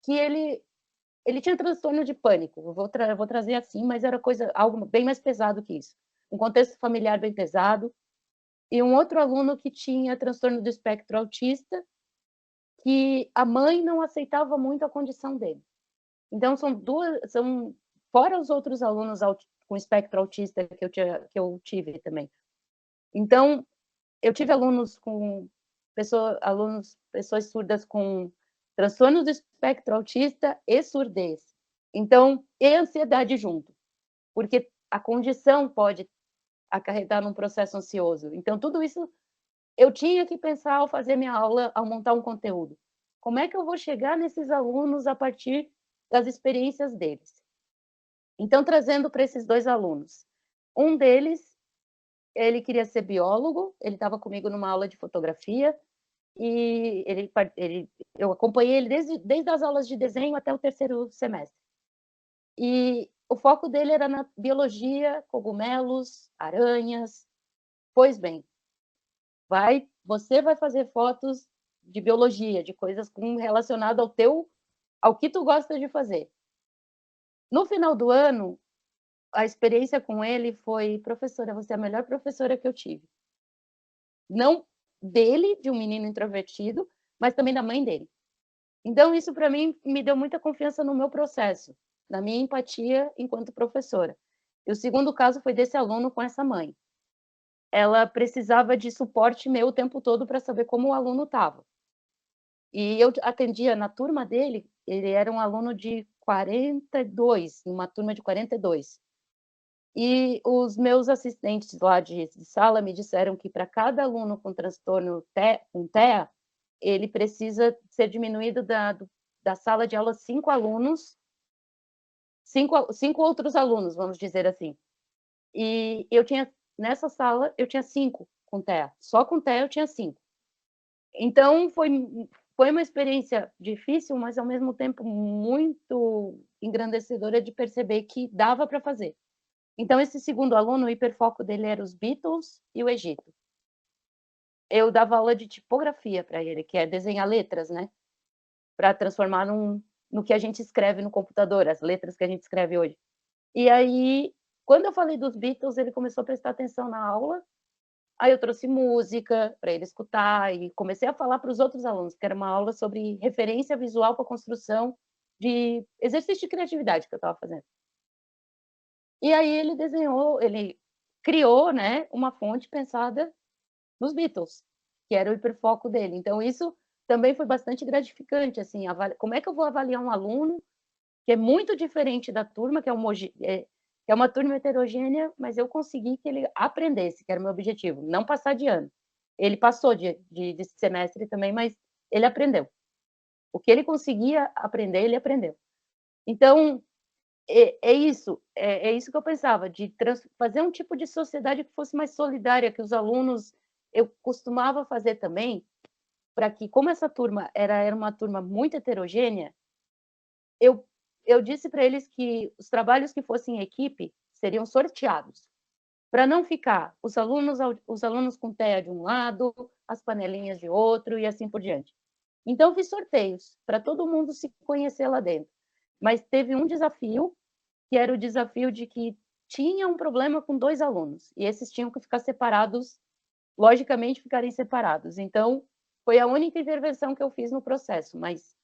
que ele tinha transtorno de pânico, eu vou trazer assim, mas era algo bem mais pesado que isso. Um contexto familiar bem pesado, e um outro aluno que tinha transtorno do espectro autista, que a mãe não aceitava muito a condição dele. Então, fora os outros alunos com espectro autista que eu tive também. Então, eu tive pessoas surdas com transtorno do espectro autista e surdez. Então, e ansiedade junto, porque a condição pode acarretar num processo ansioso. Então, tudo isso eu tinha que pensar ao fazer minha aula, ao montar um conteúdo. Como é que eu vou chegar nesses alunos a partir das experiências deles? Então, trazendo para esses 2 alunos. Um deles, ele queria ser biólogo, ele estava comigo numa aula de fotografia, e eu acompanhei ele desde as aulas de desenho até o 3º semestre. E o foco dele era na biologia, cogumelos, aranhas. Pois bem, você vai fazer fotos de biologia, de coisas relacionadas ao que tu gosta de fazer. No final do ano, a experiência com ele foi: professora, você é a melhor professora que eu tive. Não dele, de um menino introvertido, mas também da mãe dele. Então, isso para mim me deu muita confiança no meu processo, na minha empatia enquanto professora. E o segundo caso foi desse aluno com essa mãe. Ela precisava de suporte meu o tempo todo para saber como o aluno estava. E eu atendia na turma dele, ele era um aluno de 42, uma turma de 42. E os meus assistentes lá de sala me disseram que para cada aluno com transtorno com TEA, ele precisa ser diminuído da sala de aula 5 alunos, 5 outros alunos, vamos dizer assim. E nessa sala, eu tinha 5 com TEA. Só com TEA eu tinha 5. Então, foi uma experiência difícil, mas ao mesmo tempo muito engrandecedora de perceber que dava para fazer. Então, esse segundo aluno, o hiperfoco dele era os Beatles e o Egito. Eu dava aula de tipografia para ele, que é desenhar letras, né? Para transformar no que a gente escreve no computador, as letras que a gente escreve hoje. E aí, quando eu falei dos Beatles, ele começou a prestar atenção na aula. Aí eu trouxe música para ele escutar e comecei a falar para os outros alunos, que era uma aula sobre referência visual para construção de exercício de criatividade que eu estava fazendo. E aí ele criou, né, uma fonte pensada nos Beatles, que era o hiperfoco dele. Então isso também foi bastante gratificante, assim, como é que eu vou avaliar um aluno que é muito diferente da turma, que é uma turma heterogênea, mas eu consegui que ele aprendesse, que era o meu objetivo, não passar de ano. Ele passou de semestre também, mas ele aprendeu. O que ele conseguia aprender, ele aprendeu. Então, é isso que eu pensava, de fazer um tipo de sociedade que fosse mais solidária, que os alunos, eu costumava fazer também, para que, como essa turma era uma turma muito heterogênea, eu disse para eles que os trabalhos que fossem em equipe seriam sorteados, para não ficar os alunos com TEA de um lado, as panelinhas de outro e assim por diante. Então, eu fiz sorteios para todo mundo se conhecer lá dentro. Mas teve um desafio, que era o desafio de que tinha um problema com 2 alunos, e esses tinham que ficar separados, logicamente ficarem separados. Então, foi a única intervenção que eu fiz no processo, mas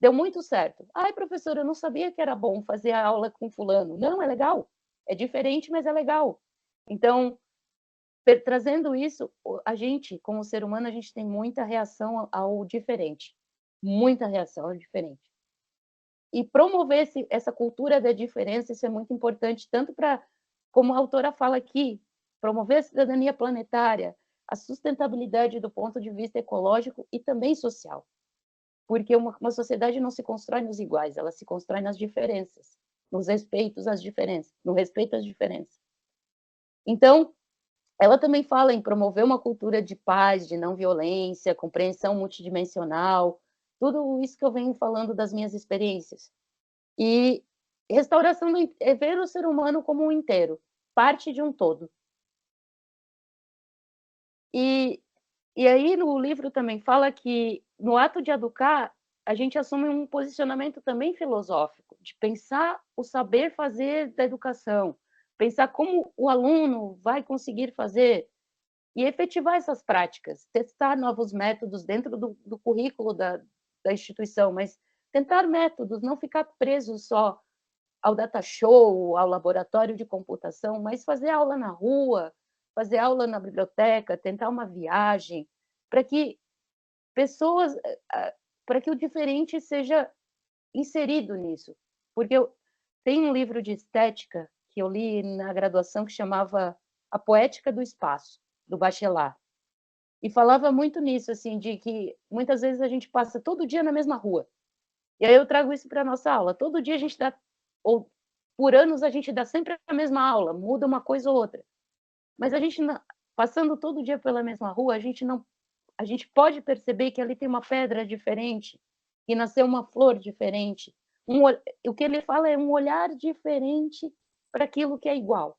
deu muito certo. Ai, professora, eu não sabia que era bom fazer a aula com fulano. Não, é legal. É diferente, mas é legal. Então, trazendo isso, a gente, como ser humano, a gente tem muita reação ao diferente. Muita reação ao diferente. E promover essa cultura da diferença, isso é muito importante, tanto para, como a autora fala aqui, promover a cidadania planetária, a sustentabilidade do ponto de vista ecológico e também social. Porque uma sociedade não se constrói nos iguais, ela se constrói nas diferenças, nos respeitos às diferenças, no respeito às diferenças. Então, ela também fala em promover uma cultura de paz, de não violência, compreensão multidimensional, tudo isso que eu venho falando das minhas experiências. E restauração é ver o ser humano como um inteiro, parte de um todo. E e aí no livro também fala que, no ato de educar, a gente assume um posicionamento também filosófico, de pensar o saber fazer da educação, pensar como o aluno vai conseguir fazer e efetivar essas práticas, testar novos métodos dentro do currículo da instituição, mas tentar métodos, não ficar preso só ao data show, ao laboratório de computação, mas fazer aula na rua, fazer aula na biblioteca, tentar uma viagem, para que pessoas, para que o diferente seja inserido nisso. Porque tem um livro de estética que eu li na graduação que chamava A Poética do Espaço, do Bachelard. E falava muito nisso, assim, de que muitas vezes a gente passa todo dia na mesma rua. E aí eu trago isso para a nossa aula. Todo dia a gente dá, ou por anos a gente dá sempre a mesma aula, muda uma coisa ou outra. Mas a gente, passando todo dia pela mesma rua, a gente pode perceber que ali tem uma pedra diferente, que nasceu uma flor diferente. O que ele fala é um olhar diferente para aquilo que é igual.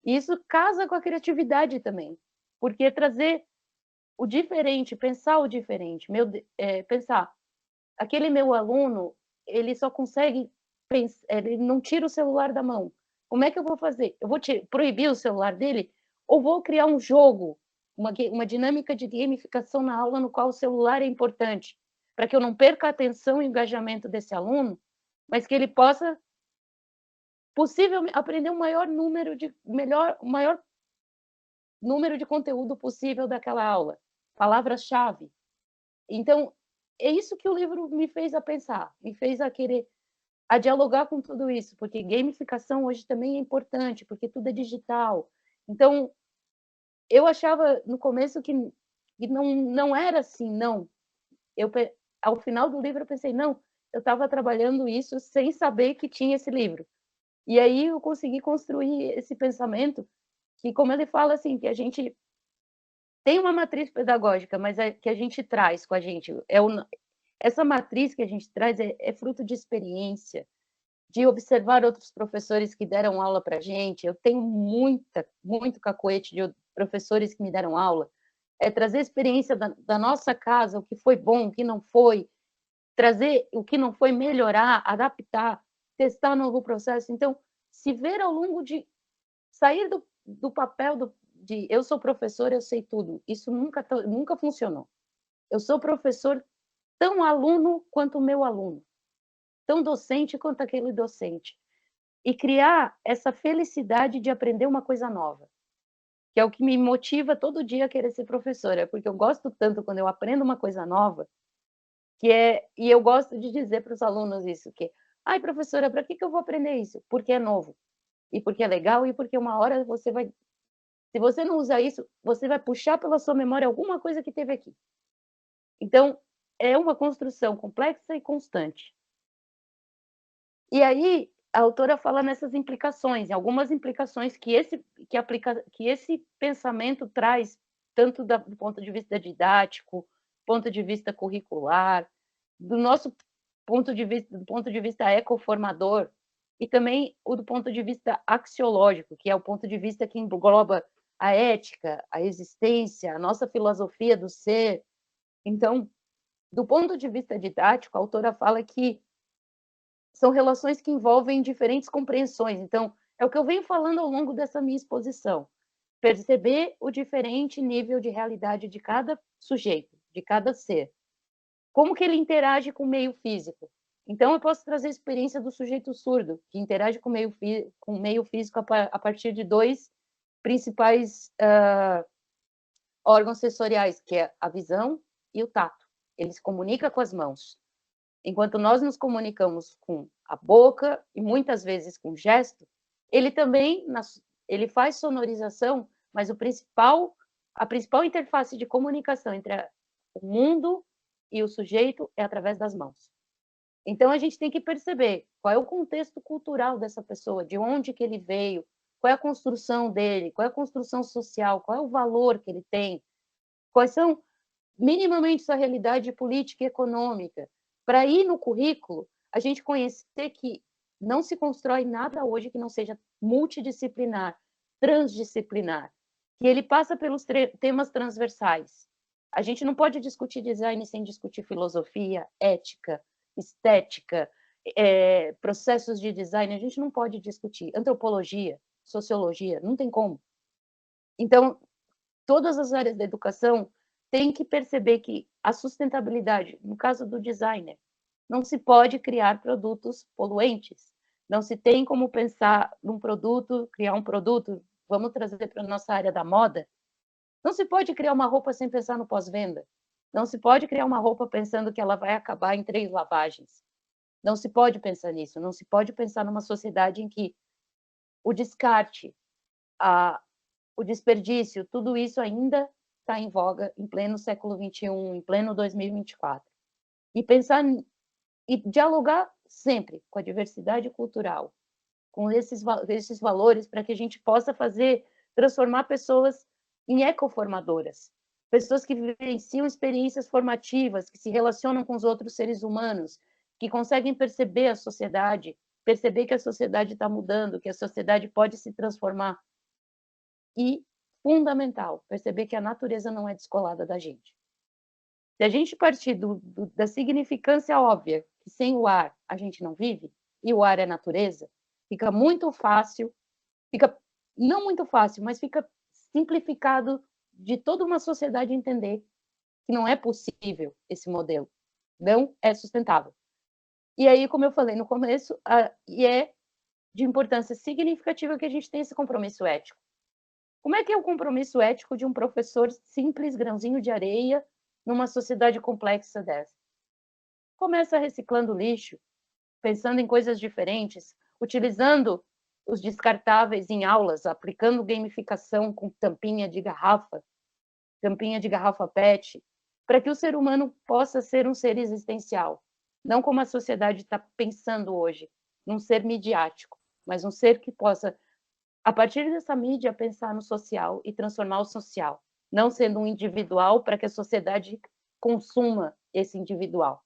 E isso casa com a criatividade também, porque trazer o diferente, pensar o diferente, pensar, aquele meu aluno, ele só consegue ele não tira o celular da mão. Como é que eu vou fazer? Eu vou proibir o celular dele ou vou criar um jogo, uma dinâmica de gamificação na aula no qual o celular é importante, para que eu não perca a atenção e o engajamento desse aluno, mas que ele possa possivelmente aprender o maior número de conteúdo possível daquela aula, palavras-chave. Então, é isso que o livro me fez a pensar, me fez a querer a dialogar com tudo isso, porque gamificação hoje também é importante, porque tudo é digital. Então, eu achava no começo que não era assim, não. Ao final do livro eu pensei, não, eu estava trabalhando isso sem saber que tinha esse livro. E aí eu consegui construir esse pensamento que, como ele fala assim, que a gente tem uma matriz pedagógica, mas que a gente traz com a gente. Essa matriz que a gente traz é fruto de experiência, de observar outros professores que deram aula para a gente. Eu tenho muito cacoete de professores que me deram aula. É trazer a experiência da nossa casa, o que foi bom, o que não foi, trazer o que não foi, melhorar, adaptar, testar novo processo. Então, se ver ao longo de sair do papel de eu sou professor, eu sei tudo, isso nunca funcionou. Eu sou professor tão aluno quanto o meu aluno, tão docente quanto aquele docente. E criar essa felicidade de aprender uma coisa nova, que é o que me motiva todo dia a querer ser professora, porque eu gosto tanto quando eu aprendo uma coisa nova, e eu gosto de dizer para os alunos isso, que, ai, professora, para que eu vou aprender isso? Porque é novo, e porque é legal, e porque uma hora se você não usar isso, você vai puxar pela sua memória alguma coisa que teve aqui. Então, é uma construção complexa e constante. E aí, a autora fala nessas implicações, em algumas implicações que esse pensamento traz, tanto do ponto de vista didático, ponto de vista curricular, do nosso do ponto de vista ecoformador, e também do ponto de vista axiológico, que é o ponto de vista que engloba a ética, a existência, a nossa filosofia do ser. Então, do ponto de vista didático, a autora fala que são relações que envolvem diferentes compreensões. Então, é o que eu venho falando ao longo dessa minha exposição. Perceber o diferente nível de realidade de cada sujeito, de cada ser. Como que ele interage com o meio físico. Então, eu posso trazer a experiência do sujeito surdo, que interage com o meio físico a partir de dois principais órgãos sensoriais, que é a visão e o tato. Ele se comunica com as mãos. Enquanto nós nos comunicamos com a boca e muitas vezes com gesto, ele também ele faz sonorização, mas a principal interface de comunicação entre o mundo e o sujeito é através das mãos. Então a gente tem que perceber qual é o contexto cultural dessa pessoa, de onde que ele veio, qual é a construção dele, qual é a construção social, qual é o valor que ele tem, quais são minimamente sua realidade política e econômica, para ir no currículo, a gente conhecer que não se constrói nada hoje que não seja multidisciplinar, transdisciplinar, que ele passa pelos temas transversais. A gente não pode discutir design sem discutir filosofia, ética, estética, processos de design, a gente não pode discutir antropologia, sociologia, não tem como. Então, todas as áreas da educação têm que perceber que a sustentabilidade, no caso do designer, não se pode criar produtos poluentes. Não se tem como pensar num produto, criar um produto, vamos trazer para a nossa área da moda. Não se pode criar uma roupa sem pensar no pós-venda. Não se pode criar uma roupa pensando que ela vai acabar em 3 lavagens. Não se pode pensar nisso. Não se pode pensar numa sociedade em que o descarte, o desperdício, tudo isso ainda está em voga em pleno século XXI, em pleno 2024. E pensar e dialogar sempre com a diversidade cultural, com esses valores, para que a gente possa transformar pessoas em ecoformadoras, pessoas que vivenciam experiências formativas, que se relacionam com os outros seres humanos, que conseguem perceber a sociedade, perceber que a sociedade está mudando, que a sociedade pode se transformar. E, fundamental, perceber que a natureza não é descolada da gente. Se a gente partir da significância óbvia, que sem o ar a gente não vive, e o ar é natureza, fica muito fácil, fica não muito fácil, mas fica simplificado de toda uma sociedade entender que não é possível esse modelo, não é sustentável. E aí, como eu falei no começo, e é de importância significativa que a gente tenha esse compromisso ético. Como é que é o compromisso ético de um professor simples, grãozinho de areia, numa sociedade complexa dessa? Começa reciclando lixo, pensando em coisas diferentes, utilizando os descartáveis em aulas, aplicando gamificação com tampinha de garrafa PET, para que o ser humano possa ser um ser existencial, não como a sociedade está pensando hoje, num ser midiático, mas um ser que possa, a partir dessa mídia, pensar no social e transformar o social, não sendo um individual para que a sociedade consuma esse individual.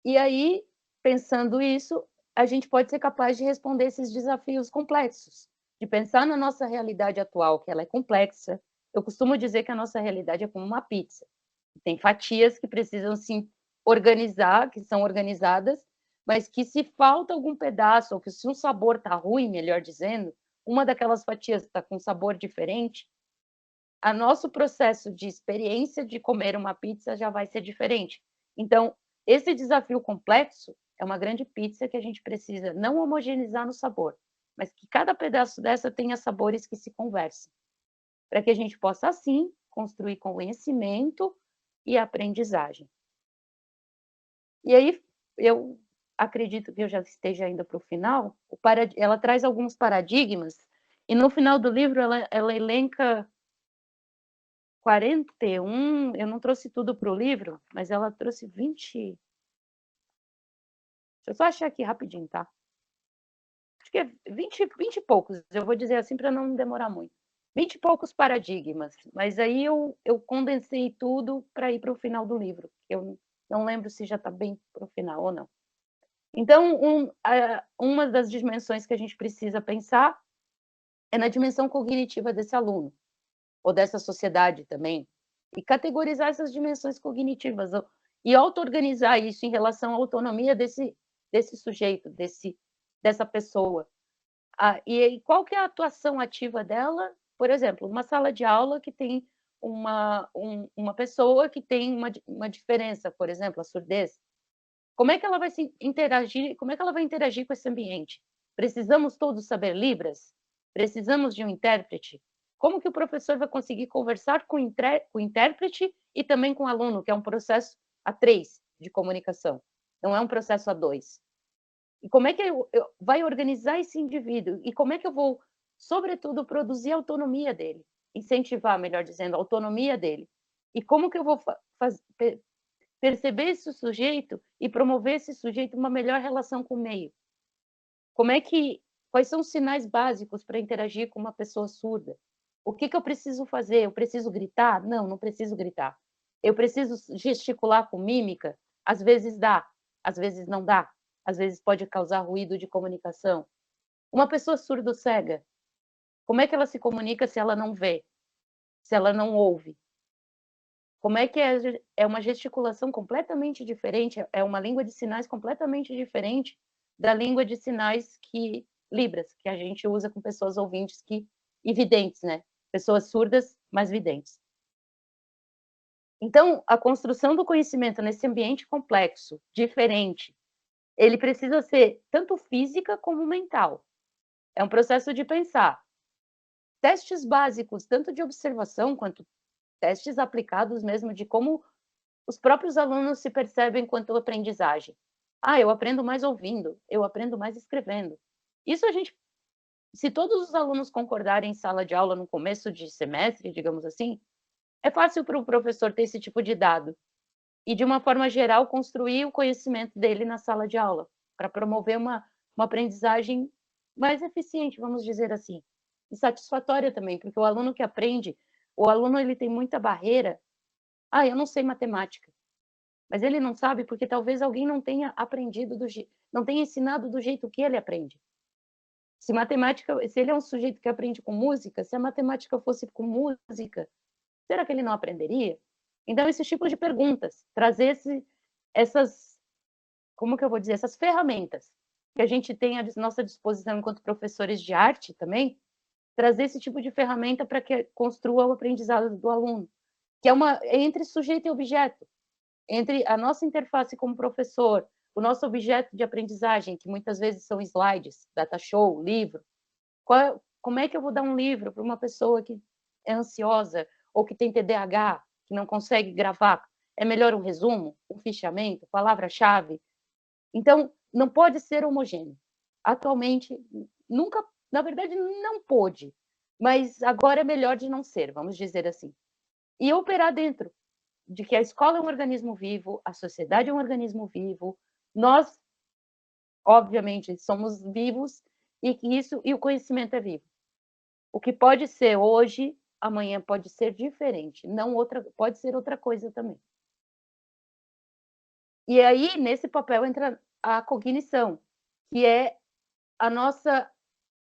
E aí, pensando isso, a gente pode ser capaz de responder esses desafios complexos, de pensar na nossa realidade atual, que ela é complexa. Eu costumo dizer que a nossa realidade é como uma pizza. Tem fatias que precisam se organizar, que são organizadas, mas que se falta algum pedaço, ou que se um sabor está ruim, melhor dizendo, uma daquelas fatias está com um sabor diferente, o nosso processo de experiência de comer uma pizza já vai ser diferente. Então, esse desafio complexo é uma grande pizza que a gente precisa não homogeneizar no sabor, mas que cada pedaço dessa tenha sabores que se conversem, para que a gente possa, assim, construir conhecimento e aprendizagem. E aí, eu acredito que eu já esteja indo para o final, ela traz alguns paradigmas, e no final do livro ela elenca 41, eu não trouxe tudo para o livro, mas ela trouxe 20. Deixa eu só achar aqui rapidinho, tá? Acho que é 20 e poucos, eu vou dizer assim para não demorar muito. 20 e poucos paradigmas, mas aí eu condensei tudo para ir para o final do livro. Eu não lembro se já está bem para o final ou não. Então, uma das dimensões que a gente precisa pensar é na dimensão cognitiva desse aluno, ou dessa sociedade também, e categorizar essas dimensões cognitivas, e auto-organizar isso em relação à autonomia desse sujeito, dessa pessoa. E qual que é a atuação ativa dela? Por exemplo, uma sala de aula que tem uma pessoa que tem uma diferença, por exemplo, a surdez. Como é que ela vai interagir? Como é que ela vai interagir com esse ambiente? Precisamos todos saber Libras? Precisamos de um intérprete? Como que o professor vai conseguir conversar com o intérprete e também com o aluno, que é um processo a 3 de comunicação, não é um processo a 2? E como é que vai organizar esse indivíduo? E como é que eu vou, sobretudo, produzir a autonomia dele? Incentivar, melhor dizendo, a autonomia dele. E como que eu vou perceber esse sujeito e promover esse sujeito uma melhor relação com o meio? Quais são os sinais básicos para interagir com uma pessoa surda? O que eu preciso fazer? Eu preciso gritar? Não, não preciso gritar. Eu preciso gesticular com mímica? Às vezes dá, às vezes não dá. Às vezes pode causar ruído de comunicação. Uma pessoa surdo-cega, como é que ela se comunica se ela não vê? Se ela não ouve? Como é que é uma gesticulação completamente diferente, é uma língua de sinais completamente diferente da língua de sinais que Libras, que a gente usa com pessoas ouvintes e videntes, né? Pessoas surdas, mas videntes. Então, a construção do conhecimento nesse ambiente complexo, diferente, ele precisa ser tanto física como mental. É um processo de pensar. Testes básicos, tanto de observação quanto testes aplicados mesmo de como os próprios alunos se percebem quanto à aprendizagem. Eu aprendo mais ouvindo, eu aprendo mais escrevendo. Isso se todos os alunos concordarem em sala de aula no começo de semestre, digamos assim, é fácil para o professor ter esse tipo de dado e, de uma forma geral, construir o conhecimento dele na sala de aula, para promover uma aprendizagem mais eficiente, vamos dizer assim, e satisfatória também, porque o aluno que aprende, o aluno ele tem muita barreira. Eu não sei matemática. Mas ele não sabe porque talvez alguém não tenha aprendido não tenha ensinado do jeito que ele aprende. Se ele é um sujeito que aprende com música, se a matemática fosse com música, será que ele não aprenderia? Então, esse tipo de perguntas, trazer essas, como que eu vou dizer, essas ferramentas que a gente tem à nossa disposição enquanto professores de arte também, trazer esse tipo de ferramenta para que construa o aprendizado do aluno, que é entre sujeito e objeto, entre a nossa interface como professor, o nosso objeto de aprendizagem, que muitas vezes são slides, data show, livro. Como é que eu vou dar um livro para uma pessoa que é ansiosa ou que tem TDAH, que não consegue gravar? É melhor um resumo, um fichamento, palavra-chave? Então, não pode ser homogêneo. Atualmente, nunca, na verdade, não pôde, mas agora é melhor de não ser, vamos dizer assim. E operar dentro de que a escola é um organismo vivo, a sociedade é um organismo vivo, nós, obviamente, somos vivos e o conhecimento é vivo. O que pode ser hoje, amanhã pode ser diferente, pode ser outra coisa também. E aí, nesse papel, entra a cognição, que é a nossa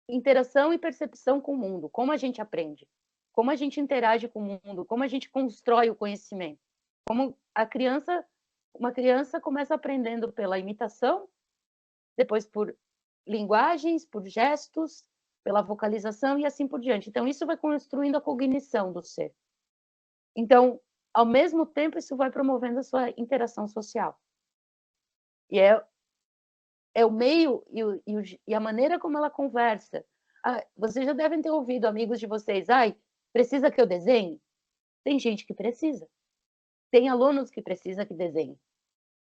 interação e percepção com o mundo, como a gente aprende, como a gente interage com o mundo, como a gente constrói o conhecimento. Como uma criança começa aprendendo pela imitação, depois por linguagens, por gestos, pela vocalização e assim por diante. Então, isso vai construindo a cognição do ser. Então, ao mesmo tempo, isso vai promovendo a sua interação social. E é o meio e a maneira como ela conversa. Vocês já devem ter ouvido amigos de vocês, precisa que eu desenhe? Tem gente que precisa. Tem alunos que precisam que desenhe.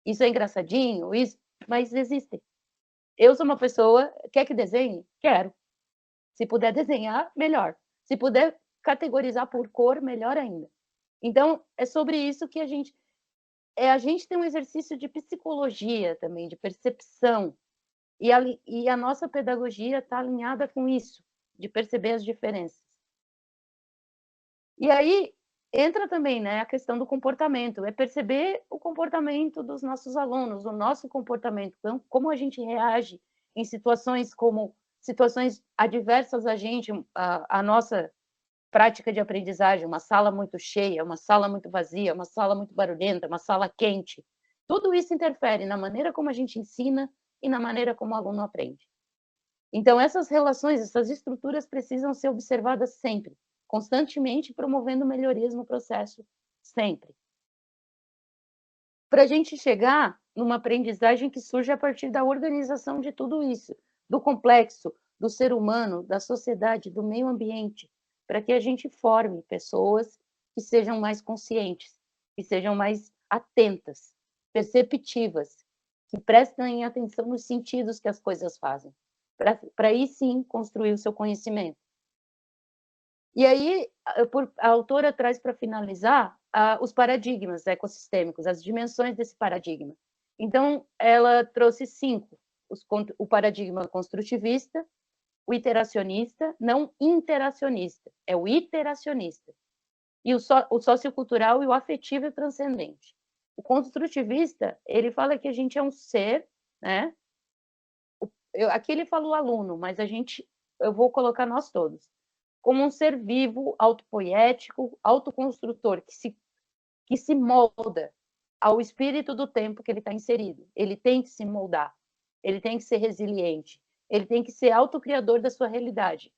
Isso é engraçadinho, mas existem. Eu sou uma pessoa, quer que desenhe? Quero. Se puder desenhar, melhor. Se puder categorizar por cor, melhor ainda. Então, é sobre isso que a gente tem um exercício de psicologia também, de percepção. E a nossa pedagogia está alinhada com isso, de perceber as diferenças. E aí, entra também, né, a questão do comportamento, é perceber o comportamento dos nossos alunos, o nosso comportamento, então, como a gente reage em situações adversas a gente, a nossa prática de aprendizagem, uma sala muito cheia, uma sala muito vazia, uma sala muito barulhenta, uma sala quente. Tudo isso interfere na maneira como a gente ensina e na maneira como o aluno aprende. Então, essas relações, essas estruturas precisam ser observadas sempre, constantemente promovendo melhorias no processo, sempre. Para a gente chegar numa aprendizagem que surge a partir da organização de tudo isso, do complexo, do ser humano, da sociedade, do meio ambiente, para que a gente forme pessoas que sejam mais conscientes, que sejam mais atentas, perceptivas, que prestem atenção nos sentidos que as coisas fazem, para aí sim construir o seu conhecimento. E aí, a autora traz para finalizar os paradigmas ecossistêmicos, as dimensões desse paradigma. Então, ela trouxe 5: o paradigma construtivista, o iteracionista, não interacionista, é o iteracionista. E o sociocultural e o afetivo e o transcendente. O construtivista, ele fala que a gente é um ser, né? Aqui ele fala o aluno, mas eu vou colocar nós todos, como um ser vivo, autopoético, autoconstrutor, que se molda ao espírito do tempo que ele está inserido. Ele tem que se moldar, ele tem que ser resiliente, ele tem que ser autocriador da sua realidade.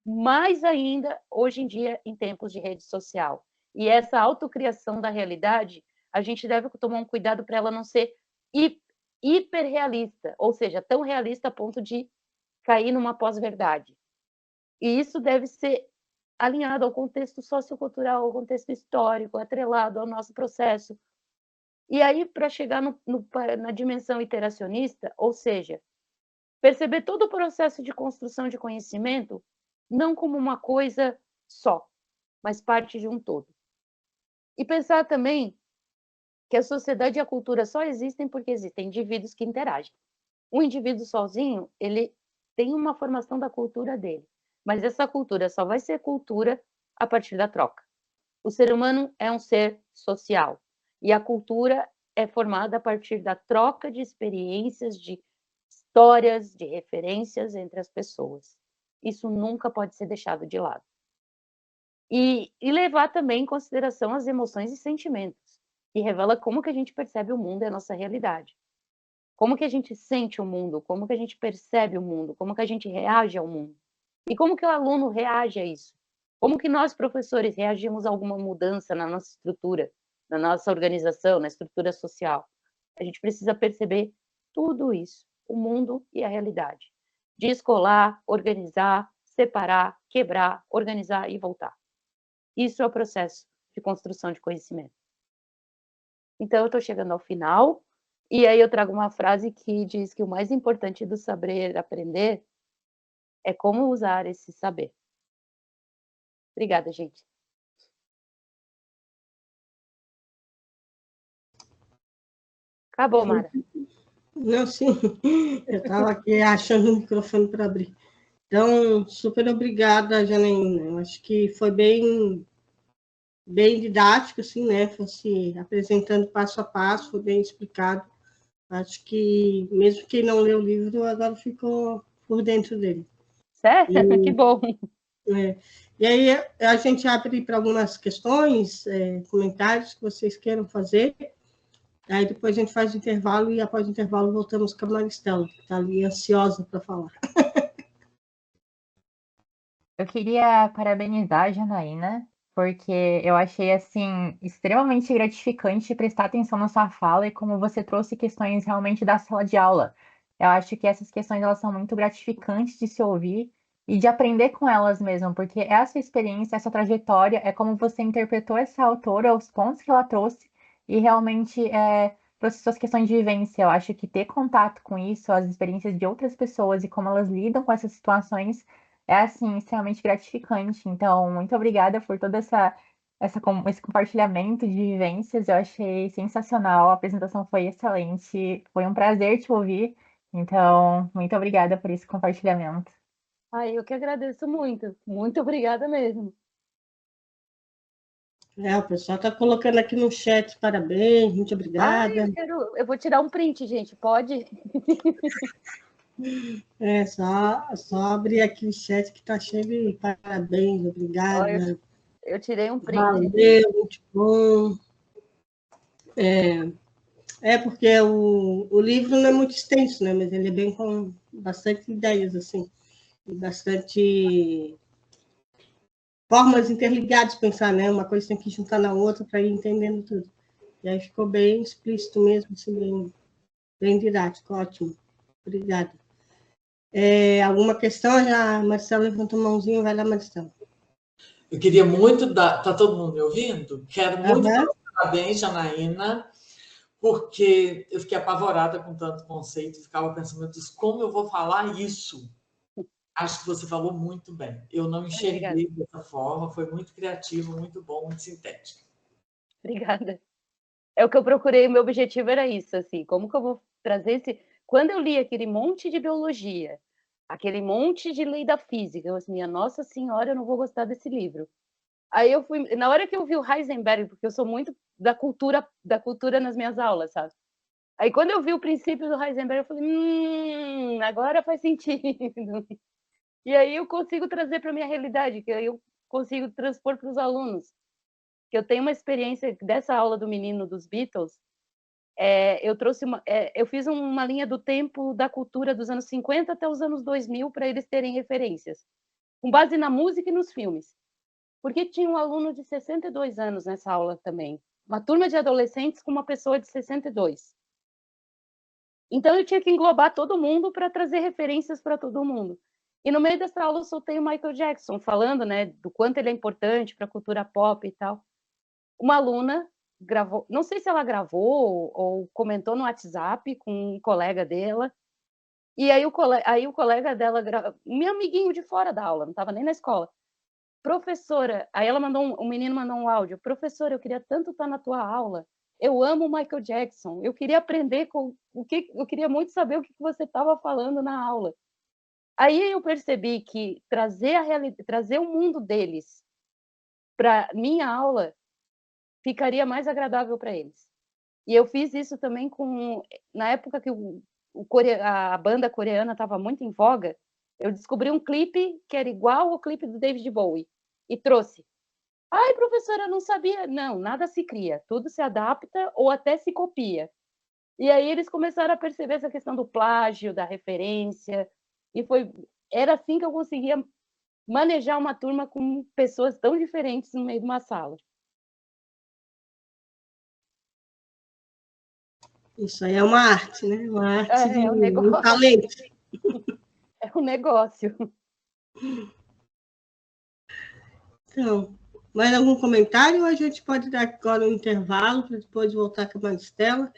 Mais ainda, hoje em dia, em tempos de rede social. E essa autocriação da realidade, a gente deve tomar um cuidado para ela não ser hiperrealista, ou seja, tão realista a ponto de cair numa pós-verdade. E isso deve ser alinhado ao contexto sociocultural, ao contexto histórico, atrelado ao nosso processo. E aí, para chegar na dimensão iteracionista, ou seja, perceber todo o processo de construção de conhecimento não como uma coisa só, mas parte de um todo. E pensar também que a sociedade e a cultura só existem porque existem indivíduos que interagem. Um indivíduo sozinho, ele tem uma formação da cultura dele, mas essa cultura só vai ser cultura a partir da troca. O ser humano é um ser social e a cultura é formada a partir da troca de experiências, de histórias, de referências entre as pessoas. Isso nunca pode ser deixado de lado. E levar também em consideração as emoções e sentimentos, que revela como que a gente percebe o mundo e a nossa realidade. Como que a gente sente o mundo, como que a gente percebe o mundo, como que a gente reage ao mundo. E como que o aluno reage a isso. Como que nós, professores, reagimos a alguma mudança na nossa estrutura, na nossa organização, na estrutura social. A gente precisa perceber tudo isso, o mundo e a realidade. Descolar, organizar, separar, quebrar, organizar e voltar. Isso é o processo de construção de conhecimento. Então, eu estou chegando ao final, e aí eu trago uma frase que diz que o mais importante do saber aprender é como usar esse saber. Obrigada, gente. Acabou, Mara. Não, sim, eu estava aqui achando o microfone para abrir. Então, super obrigada, Janaína. Eu acho que foi bem didático, assim, né? Fosse apresentando passo a passo, foi bem explicado. Acho que, mesmo quem não leu o livro, agora ficou por dentro dele. Certo? Que bom. E aí, a gente abre para algumas questões, comentários que vocês queiram fazer. Aí depois a gente faz o intervalo e após o intervalo voltamos com a Maristela, que está ali ansiosa para falar. Eu queria parabenizar a Janaína, porque eu achei assim extremamente gratificante prestar atenção na sua fala e como você trouxe questões realmente da sala de aula. Eu acho que essas questões elas são muito gratificantes de se ouvir e de aprender com elas mesmo, porque essa experiência, essa trajetória é como você interpretou essa autora, os pontos que ela trouxe e realmente trouxe suas questões de vivência. Eu acho que ter contato com isso, as experiências de outras pessoas e como elas lidam com essas situações é assim, extremamente gratificante. Então, muito obrigada por todo esse compartilhamento de vivências. Eu achei sensacional. A apresentação foi excelente. Foi um prazer te ouvir. Então, muito obrigada por esse compartilhamento. Ai, eu que agradeço muito. Muito obrigada mesmo. O pessoal está colocando aqui no chat, parabéns, muito obrigada. Ai, eu vou tirar um print, gente, pode? Só abrir aqui o chat que está cheio de parabéns, obrigada. Eu tirei um print. Valeu, muito bom. Porque o livro não é muito extenso, né? Mas ele é bem com bastante ideias, assim, e bastante formas interligadas de pensar, né? Uma coisa tem que juntar na outra para ir entendendo tudo. E aí ficou bem explícito mesmo, assim, bem didático, ótimo. Obrigada. Alguma questão? A Marcela levantou a mãozinha, vai lá, Marcela. Eu queria muito dar... Está todo mundo me ouvindo? Quero muito dar parabéns, Janaína, porque eu fiquei apavorada com tanto conceito, ficava pensando, meu Deus, como eu vou falar isso? Acho que você falou muito bem. Eu não enxerguei dessa forma, foi muito criativo, muito bom, muito sintético. Obrigada. É o que eu procurei, o meu objetivo era isso, assim, como que eu vou trazer esse... Quando eu li aquele monte de biologia, aquele monte de lei da física. Eu assim, minha Nossa Senhora, eu não vou gostar desse livro. Aí eu fui, na hora que eu vi o Heisenberg, porque eu sou muito da cultura nas minhas aulas, sabe? Aí quando eu vi o princípio do Heisenberg, eu falei, agora faz sentido. E aí eu consigo trazer para minha realidade, que aí eu consigo transpor para os alunos. Que eu tenho uma experiência dessa aula do menino dos Beatles, eu fiz uma linha do tempo da cultura dos anos 50 até os anos 2000 para eles terem referências, com base na música e nos filmes. Porque tinha um aluno de 62 anos nessa aula também, uma turma de adolescentes com uma pessoa de 62. Então eu tinha que englobar todo mundo para trazer referências para todo mundo. E no meio dessa aula eu soltei o Michael Jackson, falando, né, do quanto ele é importante para a cultura pop e tal. Uma aluna gravou, não sei se ela gravou ou comentou no WhatsApp com um colega dela, e aí o colega dela, meu amiguinho de fora da aula, não estava nem na escola, professora, aí ela o menino mandou um áudio, professora, eu queria tanto estar na tua aula, eu amo o Michael Jackson, eu queria aprender eu queria muito saber o que você estava falando na aula. Aí eu percebi que trazer o mundo deles para minha aula ficaria mais agradável para eles. E eu fiz isso também na época que a banda coreana estava muito em voga, eu descobri um clipe que era igual ao clipe do David Bowie e trouxe. Ai, professora, eu não sabia. Não, nada se cria, tudo se adapta ou até se copia. E aí eles começaram a perceber essa questão do plágio, da referência, e era assim que eu conseguia manejar uma turma com pessoas tão diferentes no meio de uma sala. Isso aí é uma arte, né? Uma arte É um negócio. Um talento. É um negócio. Então, mais algum comentário ou a gente pode dar agora um intervalo para depois voltar com a Maristela?